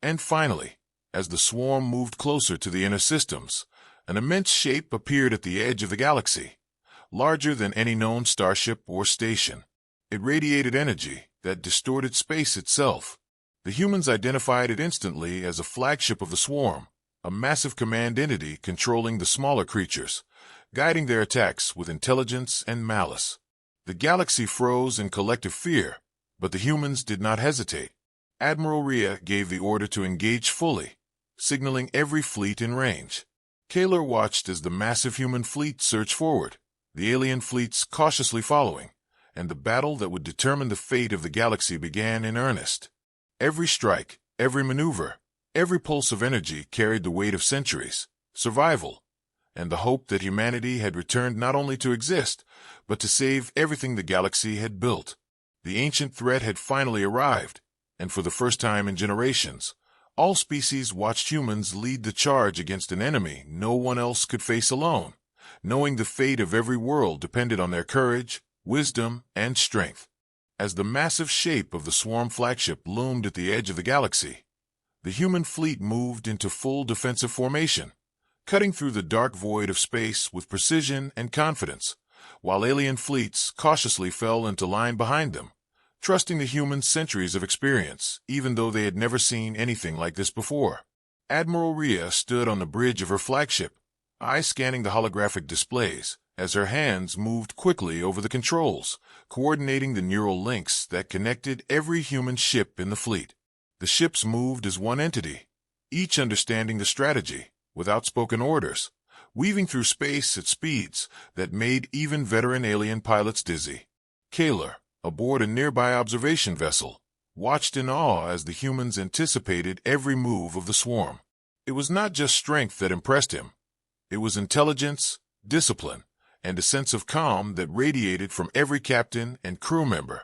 And finally, as the swarm moved closer to the inner systems, an immense shape appeared at the edge of the galaxy, larger than any known starship or station. It radiated energy that distorted space itself. The humans identified it instantly as a flagship of the swarm, a massive command entity controlling the smaller creatures, guiding their attacks with intelligence and malice. The galaxy froze in collective fear, but the humans did not hesitate. Admiral Rhea gave the order to engage fully, signaling every fleet in range. Kaler watched as the massive human fleet surged forward, the alien fleets cautiously following, and the battle that would determine the fate of the galaxy began in earnest. Every strike, every maneuver, every pulse of energy carried the weight of centuries, survival, and the hope that humanity had returned not only to exist, but to save everything the galaxy had built. The ancient threat had finally arrived, and for the first time in generations, all species watched humans lead the charge against an enemy no one else could face alone, knowing the fate of every world depended on their courage, wisdom, and strength. As the massive shape of the swarm flagship loomed at the edge of the galaxy, the human fleet moved into full defensive formation, cutting through the dark void of space with precision and confidence, while alien fleets cautiously fell into line behind them, trusting the humans' centuries of experience, even though they had never seen anything like this before. Admiral Rhea stood on the bridge of her flagship, eyes scanning the holographic displays, as her hands moved quickly over the controls, coordinating the neural links that connected every human ship in the fleet. The ships moved as one entity, each understanding the strategy, with outspoken orders, weaving through space at speeds that made even veteran alien pilots dizzy. Kaler, aboard a nearby observation vessel, watched in awe as the humans anticipated every move of the swarm. It was not just strength that impressed him, It was intelligence, discipline, and a sense of calm that radiated from every captain and crew member.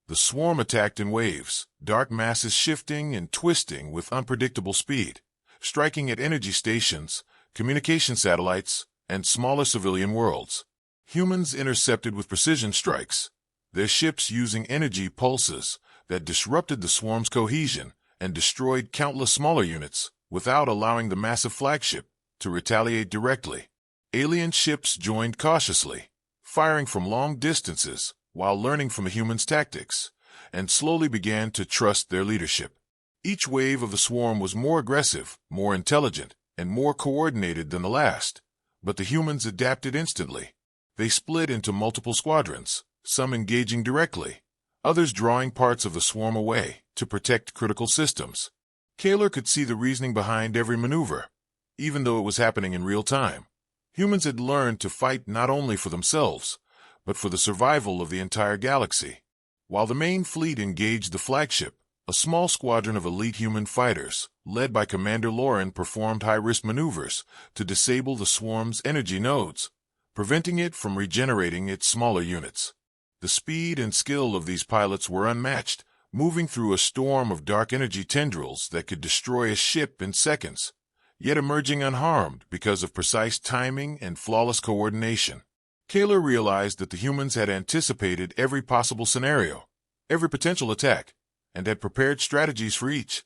The swarm attacked in waves, dark masses shifting and twisting with unpredictable speed, striking at energy stations, communication satellites, and smaller civilian worlds. Humans intercepted with precision strikes, their ships using energy pulses that disrupted the swarm's cohesion and destroyed countless smaller units without allowing the massive flagship to retaliate directly. Alien ships joined cautiously, firing from long distances while learning from the humans' tactics, and slowly began to trust their leadership. Each wave of the swarm was more aggressive, more intelligent, and more coordinated than the last, but the humans adapted instantly. They split into multiple squadrons, some engaging directly, others drawing parts of the swarm away to protect critical systems. Kaler could see the reasoning behind every maneuver, even though it was happening in real time. Humans had learned to fight not only for themselves, but for the survival of the entire galaxy. While the main fleet engaged the flagship, a small squadron of elite human fighters, led by Commander Lauren, performed high-risk maneuvers to disable the swarm's energy nodes, preventing it from regenerating its smaller units. The speed and skill of these pilots were unmatched, moving through a storm of dark energy tendrils that could destroy a ship in seconds, yet emerging unharmed because of precise timing and flawless coordination. Kaler realized that the humans had anticipated every possible scenario, every potential attack, and had prepared strategies for each,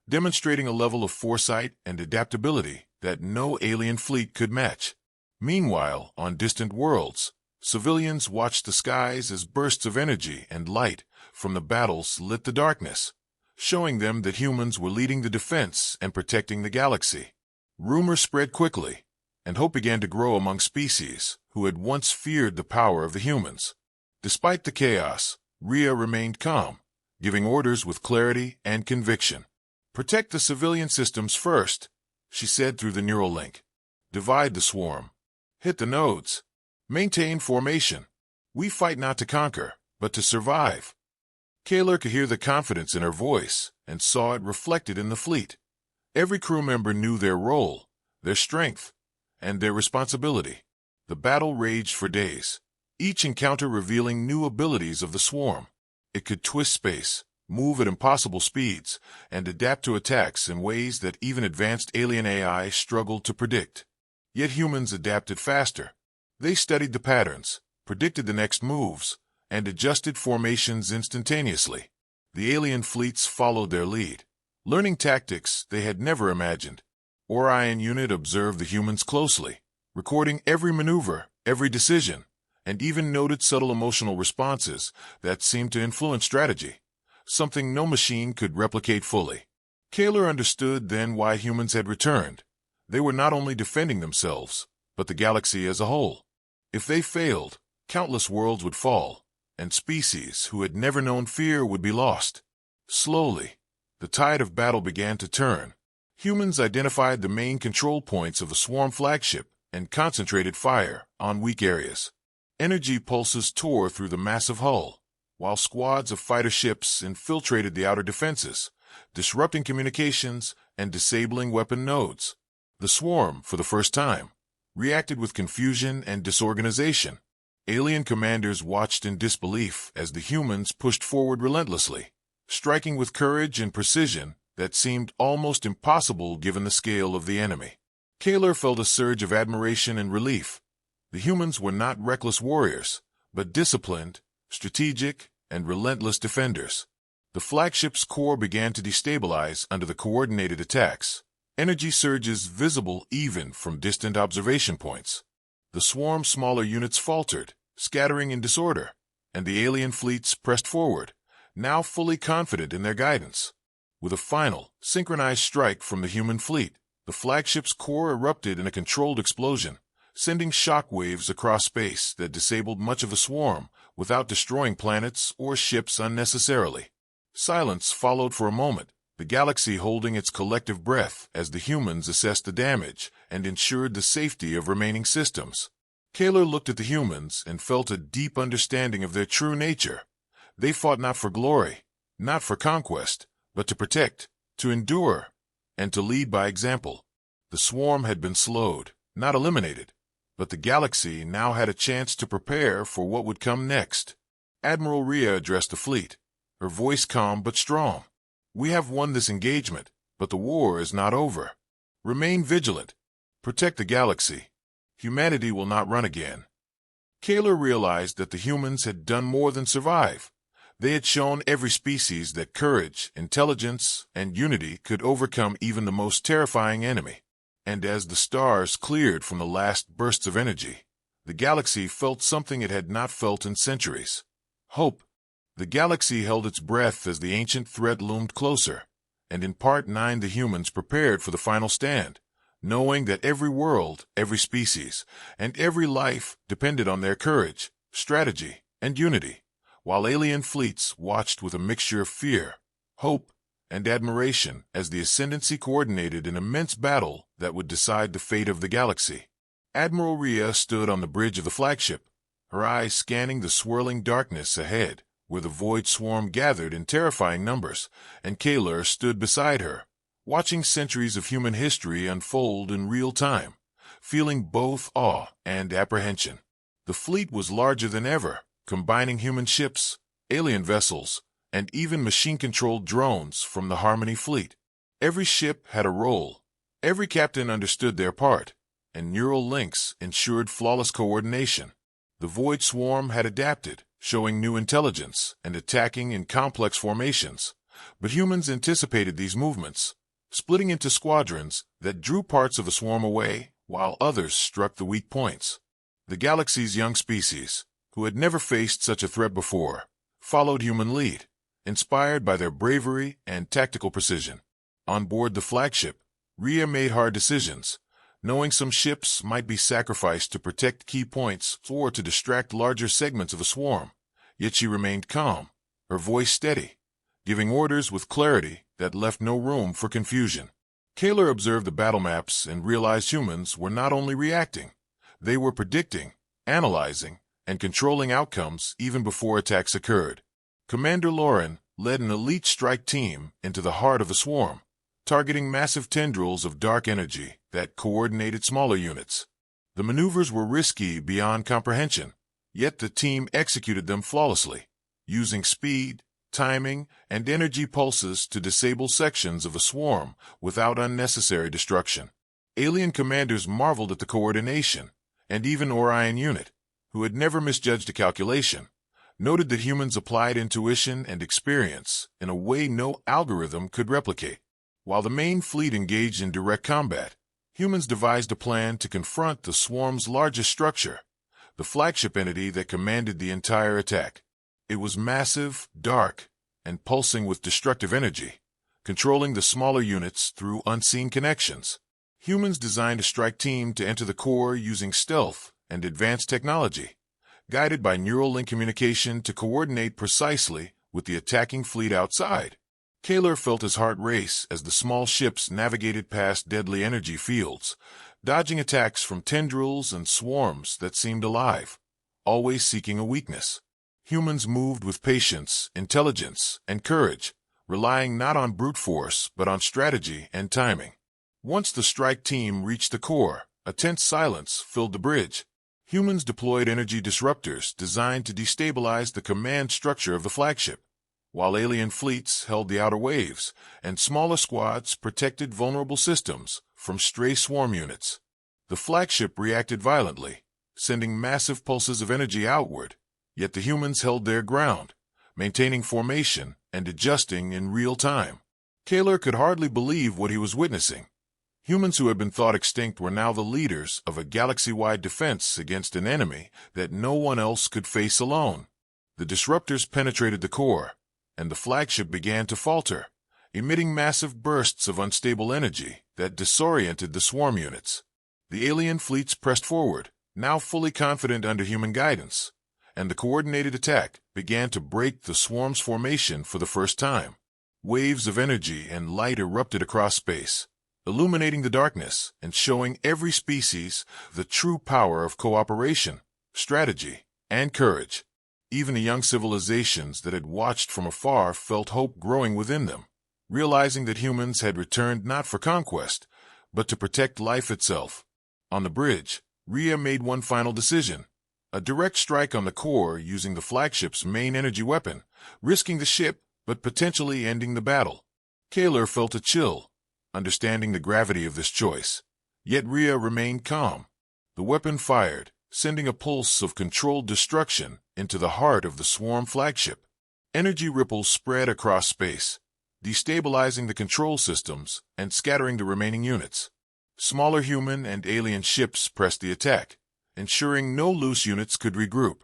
demonstrating a level of foresight and adaptability that no alien fleet could match. Meanwhile, on distant worlds, civilians watched the skies as bursts of energy and light from the battles lit the darkness, showing them that humans were leading the defense and protecting the galaxy. Rumors spread quickly, and hope began to grow among species who had once feared the power of the humans. Despite the chaos, Rhea remained calm, giving orders with clarity and conviction. "Protect the civilian systems first," she said through the neural link. "Divide the swarm. Hit the nodes. Maintain formation. We fight not to conquer, but to survive." Kaler could hear the confidence in her voice and saw it reflected in the fleet. Every crew member knew their role, their strength, and their responsibility. The battle raged for days, each encounter revealing new abilities of the swarm. It could twist space, move at impossible speeds, and adapt to attacks in ways that even advanced alien AI struggled to predict. Yet humans adapted faster. They studied the patterns, predicted the next moves, and adjusted formations instantaneously. The alien fleets followed their lead, learning tactics they had never imagined. Orion Unit observed the humans closely, recording every maneuver, every decision, and even noted subtle emotional responses that seemed to influence strategy, something no machine could replicate fully. Kaler understood then why humans had returned. They were not only defending themselves, but the galaxy as a whole. If they failed, countless worlds would fall, and species who had never known fear would be lost. Slowly, the tide of battle began to turn. Humans identified the main control points of the swarm flagship and concentrated fire on weak areas. Energy pulses tore through the massive hull, while squads of fighter ships infiltrated the outer defenses, disrupting communications and disabling weapon nodes. The swarm, for the first time, reacted with confusion and disorganization. Alien commanders watched in disbelief as the humans pushed forward relentlessly, striking with courage and precision that seemed almost impossible given the scale of the enemy. Kaler felt a surge of admiration and relief. The humans were not reckless warriors, but disciplined, strategic, and relentless defenders. The flagship's core began to destabilize under the coordinated attacks, energy surges visible even from distant observation points. The swarm's smaller units faltered, scattering in disorder, and the alien fleets pressed forward, now fully confident in their guidance. With a final, synchronized strike from the human fleet, the flagship's core erupted in a controlled explosion, sending shock waves across space that disabled much of the swarm without destroying planets or ships unnecessarily. Silence followed for a moment, the galaxy holding its collective breath as the humans assessed the damage and ensured the safety of remaining systems. Kaler looked at the humans and felt a deep understanding of their true nature. They fought not for glory, not for conquest, but to protect, to endure, and to lead by example. The swarm had been slowed, not eliminated, but the galaxy now had a chance to prepare for what would come next. Admiral Rhea addressed the fleet, her voice calm but strong. "We have won this engagement, but the war is not over. Remain vigilant. Protect the galaxy. Humanity will not run again." Kaler realized that the humans had done more than survive. They had shown every species that courage, intelligence, and unity could overcome even the most terrifying enemy. And as the stars cleared from the last bursts of energy, the galaxy felt something it had not felt in centuries. Hope. The galaxy held its breath as the ancient threat loomed closer, and in Part 9 the humans prepared for the final stand, knowing that every world, every species, and every life depended on their courage, strategy, and unity, while alien fleets watched with a mixture of fear, hope, and admiration as the Ascendancy coordinated an immense battle that would decide the fate of the galaxy. Admiral Rhea stood on the bridge of the flagship, her eyes scanning the swirling darkness ahead, where the void swarm gathered in terrifying numbers, and Kaler stood beside her, watching centuries of human history unfold in real time, feeling both awe and apprehension. The fleet was larger than ever, combining human ships, alien vessels, and even machine-controlled drones from the Harmony fleet. Every ship had a role, every captain understood their part, and neural links ensured flawless coordination. The Void Swarm had adapted, showing new intelligence and attacking in complex formations, but humans anticipated these movements, splitting into squadrons that drew parts of the swarm away while others struck the weak points. The galaxy's young species, who had never faced such a threat before, followed human lead, inspired by their bravery and tactical precision. On board the flagship, Rhea made hard decisions, knowing some ships might be sacrificed to protect key points or to distract larger segments of the swarm. Yet she remained calm, her voice steady, giving orders with clarity that left no room for confusion. Kaler observed the battle maps and realized humans were not only reacting, they were predicting, analyzing, and controlling outcomes even before attacks occurred. Commander Lauren led an elite strike team into the heart of the swarm, targeting massive tendrils of dark energy that coordinated smaller units. The maneuvers were risky beyond comprehension, yet the team executed them flawlessly, using speed, timing, and energy pulses to disable sections of the swarm without unnecessary destruction. Alien commanders marveled at the coordination, and even Orion Unit, who had never misjudged a calculation, noted that humans applied intuition and experience in a way no algorithm could replicate. While the main fleet engaged in direct combat, humans devised a plan to confront the swarm's largest structure, the flagship entity that commanded the entire attack. It was massive, dark, and pulsing with destructive energy, controlling the smaller units through unseen connections. Humans designed a strike team to enter the core using stealth and advanced technology, guided by neural link communication to coordinate precisely with the attacking fleet outside. Kaler felt his heart race as the small ships navigated past deadly energy fields, dodging attacks from tendrils and swarms that seemed alive, always seeking a weakness. Humans moved with patience, intelligence, and courage, relying not on brute force but on strategy and timing. Once the strike team reached the core, a tense silence filled the bridge. Humans deployed energy disruptors designed to destabilize the command structure of the flagship, while alien fleets held the outer waves, and smaller squads protected vulnerable systems from stray swarm units. The flagship reacted violently, sending massive pulses of energy outward, yet the humans held their ground, maintaining formation and adjusting in real time. Kaler could hardly believe what he was witnessing. Humans who had been thought extinct were now the leaders of a galaxy-wide defense against an enemy that no one else could face alone. The disruptors penetrated the core, and the flagship began to falter, emitting massive bursts of unstable energy that disoriented the swarm units. The alien fleets pressed forward, now fully confident under human guidance, and the coordinated attack began to break the swarm's formation for the first time. Waves of energy and light erupted across space, illuminating the darkness and showing every species the true power of cooperation, strategy, and courage. Even the young civilizations that had watched from afar felt hope growing within them, realizing that humans had returned not for conquest, but to protect life itself. On the bridge, Rhea made one final decision. A direct strike on the core using the flagship's main energy weapon, risking the ship but potentially ending the battle. Kaler felt a chill, understanding the gravity of this choice. Yet Rhea remained calm. The weapon fired, sending a pulse of controlled destruction into the heart of the swarm flagship. Energy ripples spread across space, destabilizing the control systems and scattering the remaining units. Smaller human and alien ships pressed the attack, ensuring no loose units could regroup.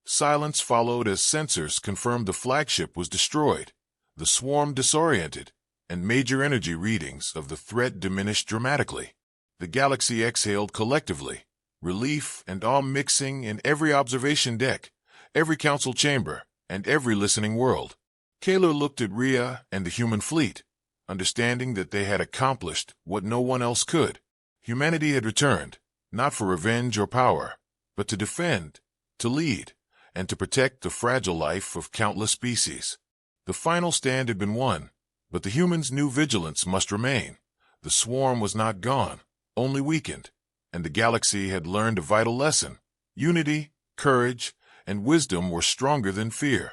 Silence followed as sensors confirmed the flagship was destroyed, the swarm disoriented, and major energy readings of the threat diminished dramatically. The galaxy exhaled collectively, relief and awe mixing in every observation deck, every council chamber, and every listening world. Kaler looked at Rhea and the human fleet, understanding that they had accomplished what no one else could. Humanity had returned, not for revenge or power, but to defend, to lead, and to protect the fragile life of countless species. The final stand had been won, but the humans' new vigilance must remain. The swarm was not gone, only weakened, and the galaxy had learned a vital lesson. Unity, courage, and wisdom were stronger than fear.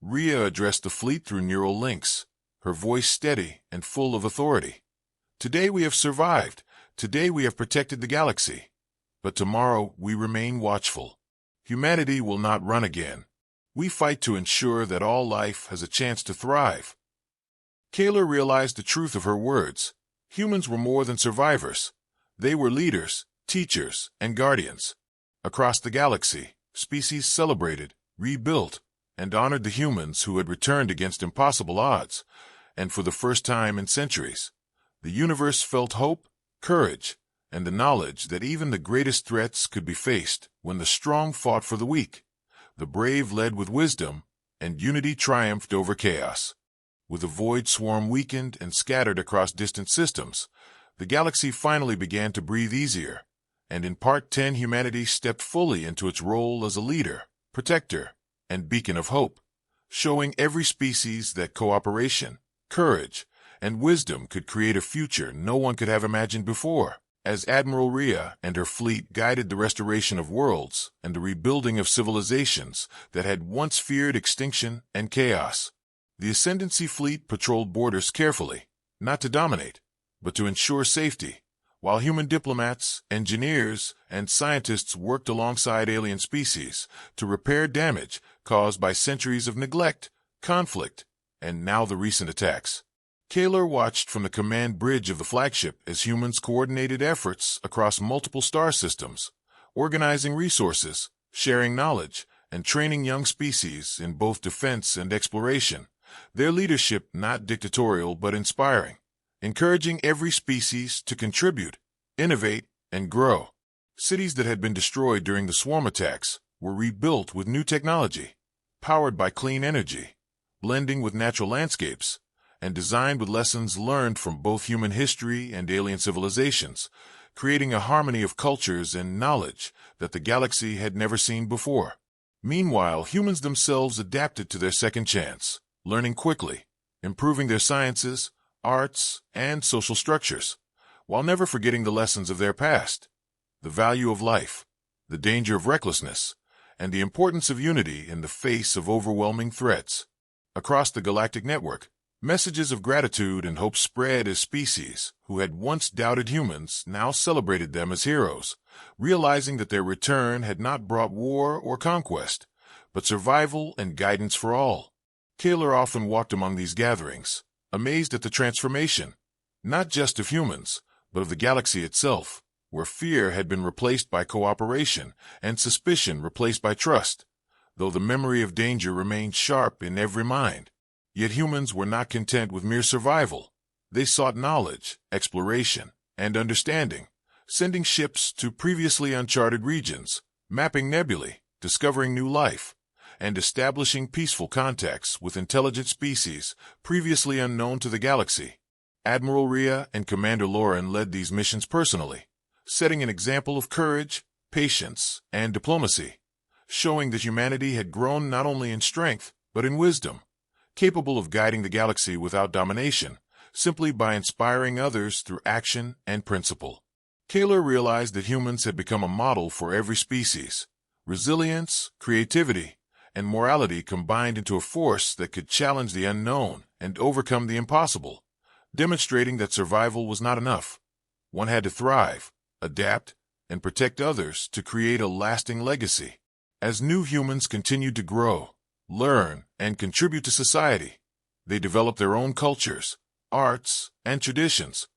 Rhea addressed the fleet through neural links, her voice steady and full of authority. Today we have survived. Today we have protected the galaxy. But tomorrow we remain watchful. Humanity will not run again. We fight to ensure that all life has a chance to thrive. Kaler realized the truth of her words. Humans were more than survivors. They were leaders, teachers, and guardians. Across the galaxy, species celebrated, rebuilt, and honored the humans who had returned against impossible odds, and for the first time in centuries, the universe felt hope, courage, and the knowledge that even the greatest threats could be faced when the strong fought for the weak, the brave led with wisdom, and unity triumphed over chaos. With the void swarm weakened and scattered across distant systems, the galaxy finally began to breathe easier, and in Part 10 humanity stepped fully into its role as a leader, protector, and beacon of hope, showing every species that cooperation, courage, and wisdom could create a future no one could have imagined before. As Admiral Rhea and her fleet guided the restoration of worlds and the rebuilding of civilizations that had once feared extinction and chaos, the Ascendancy fleet patrolled borders carefully, not to dominate, but to ensure safety, while human diplomats, engineers, and scientists worked alongside alien species to repair damage caused by centuries of neglect, conflict, and now the recent attacks. Kaler watched from the command bridge of the flagship as humans coordinated efforts across multiple star systems, organizing resources, sharing knowledge, and training young species in both defense and exploration. Their leadership not dictatorial but inspiring, encouraging every species to contribute, innovate, and grow. Cities that had been destroyed during the swarm attacks were rebuilt with new technology, powered by clean energy, blending with natural landscapes, and designed with lessons learned from both human history and alien civilizations, creating a harmony of cultures and knowledge that the galaxy had never seen before. Meanwhile, humans themselves adapted to their second chance, learning quickly, improving their sciences, arts, and social structures, while never forgetting the lessons of their past, the value of life, the danger of recklessness, and the importance of unity in the face of overwhelming threats. Across the galactic network, messages of gratitude and hope spread as species who had once doubted humans now celebrated them as heroes, realizing that their return had not brought war or conquest, but survival and guidance for all. Kaler often walked among these gatherings, amazed at the transformation, not just of humans, but of the galaxy itself, where fear had been replaced by cooperation and suspicion replaced by trust, though the memory of danger remained sharp in every mind. Yet humans were not content with mere survival. They sought knowledge, exploration, and understanding, sending ships to previously uncharted regions, mapping nebulae, discovering new life, and establishing peaceful contacts with intelligent species previously unknown to the galaxy. Admiral Rhea and Commander Lauren led these missions personally, setting an example of courage, patience, and diplomacy, showing that humanity had grown not only in strength, but in wisdom, capable of guiding the galaxy without domination, simply by inspiring others through action and principle. Kaler realized that humans had become a model for every species. Resilience, creativity, and morality combined into a force that could challenge the unknown and overcome the impossible, demonstrating that survival was not enough. One had to thrive, adapt, and protect others to create a lasting legacy. As new humans continued to grow, learn, and contribute to society, they developed their own cultures, arts, and traditions,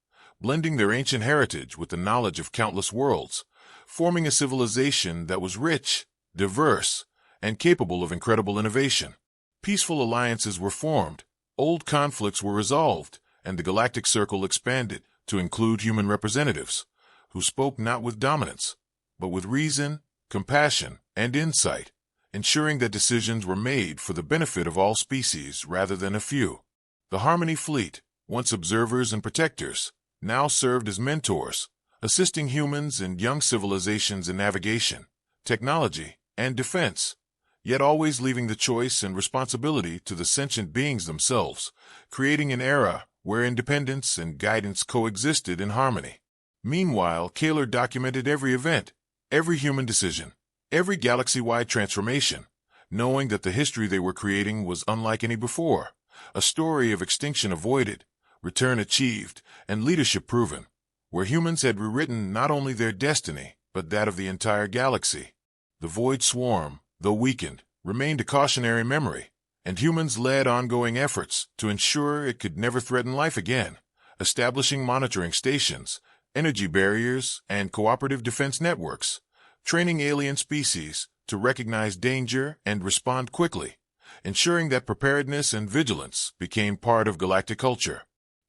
blending their ancient heritage with the knowledge of countless worlds, forming a civilization that was rich, diverse, and capable of incredible innovation. Peaceful alliances were formed, old conflicts were resolved, and the Galactic Circle expanded to include human representatives, who spoke not with dominance, but with reason, compassion, and insight, ensuring that decisions were made for the benefit of all species rather than a few. The Harmony Fleet, once observers and protectors, now served as mentors, assisting humans and young civilizations in navigation, technology, and defense, yet always leaving the choice and responsibility to the sentient beings themselves, creating an era where independence and guidance coexisted in harmony. Meanwhile, Kaler documented every event, every human decision, every galaxy-wide transformation, knowing that the history they were creating was unlike any before, a story of extinction avoided, return achieved, and leadership proven, where humans had rewritten not only their destiny, but that of the entire galaxy. The Void Swarm, though weakened, remained a cautionary memory, and humans led ongoing efforts to ensure it could never threaten life again, establishing monitoring stations, energy barriers, and cooperative defense networks, training alien species to recognize danger and respond quickly, ensuring that preparedness and vigilance became part of galactic culture.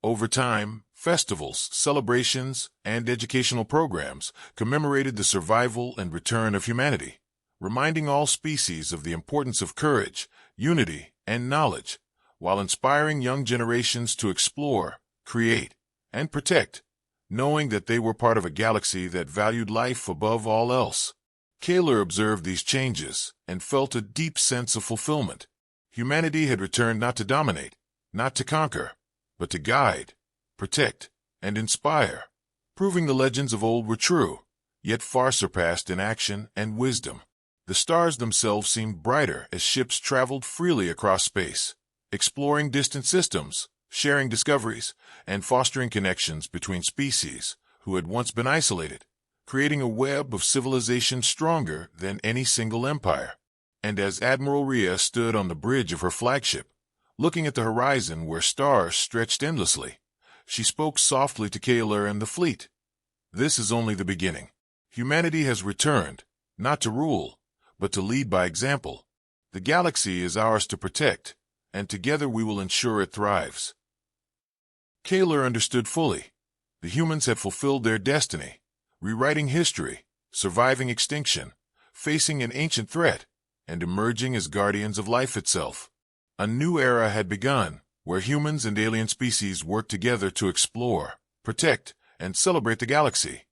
Over time, festivals, celebrations, and educational programs commemorated the survival and return of humanity, reminding all species of the importance of courage, unity, and knowledge, while inspiring young generations to explore, create, and protect, knowing that they were part of a galaxy that valued life above all else. Kaler observed these changes and felt a deep sense of fulfillment. Humanity had returned not to dominate, not to conquer, but to guide, protect, and inspire, proving the legends of old were true, yet far surpassed in action and wisdom. The stars themselves seemed brighter as ships traveled freely across space, exploring distant systems, sharing discoveries, and fostering connections between species who had once been isolated, creating a web of civilization stronger than any single empire. And as Admiral Rhea stood on the bridge of her flagship, looking at the horizon where stars stretched endlessly, she spoke softly to Kaler and the fleet. This is only the beginning. Humanity has returned, not to rule, but to lead by example. The galaxy is ours to protect, and together we will ensure it thrives. Kaler understood fully. The humans had fulfilled their destiny, rewriting history, surviving extinction, facing an ancient threat, and emerging as guardians of life itself. A new era had begun, where humans and alien species worked together to explore, protect, and celebrate the galaxy.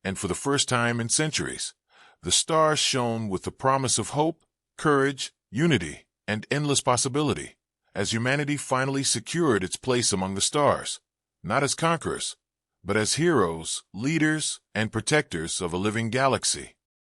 And for the first time in centuries, the stars shone with the promise of hope, courage, unity, and endless possibility, as humanity finally secured its place among the stars, not as conquerors, but as heroes, leaders, and protectors of a living galaxy.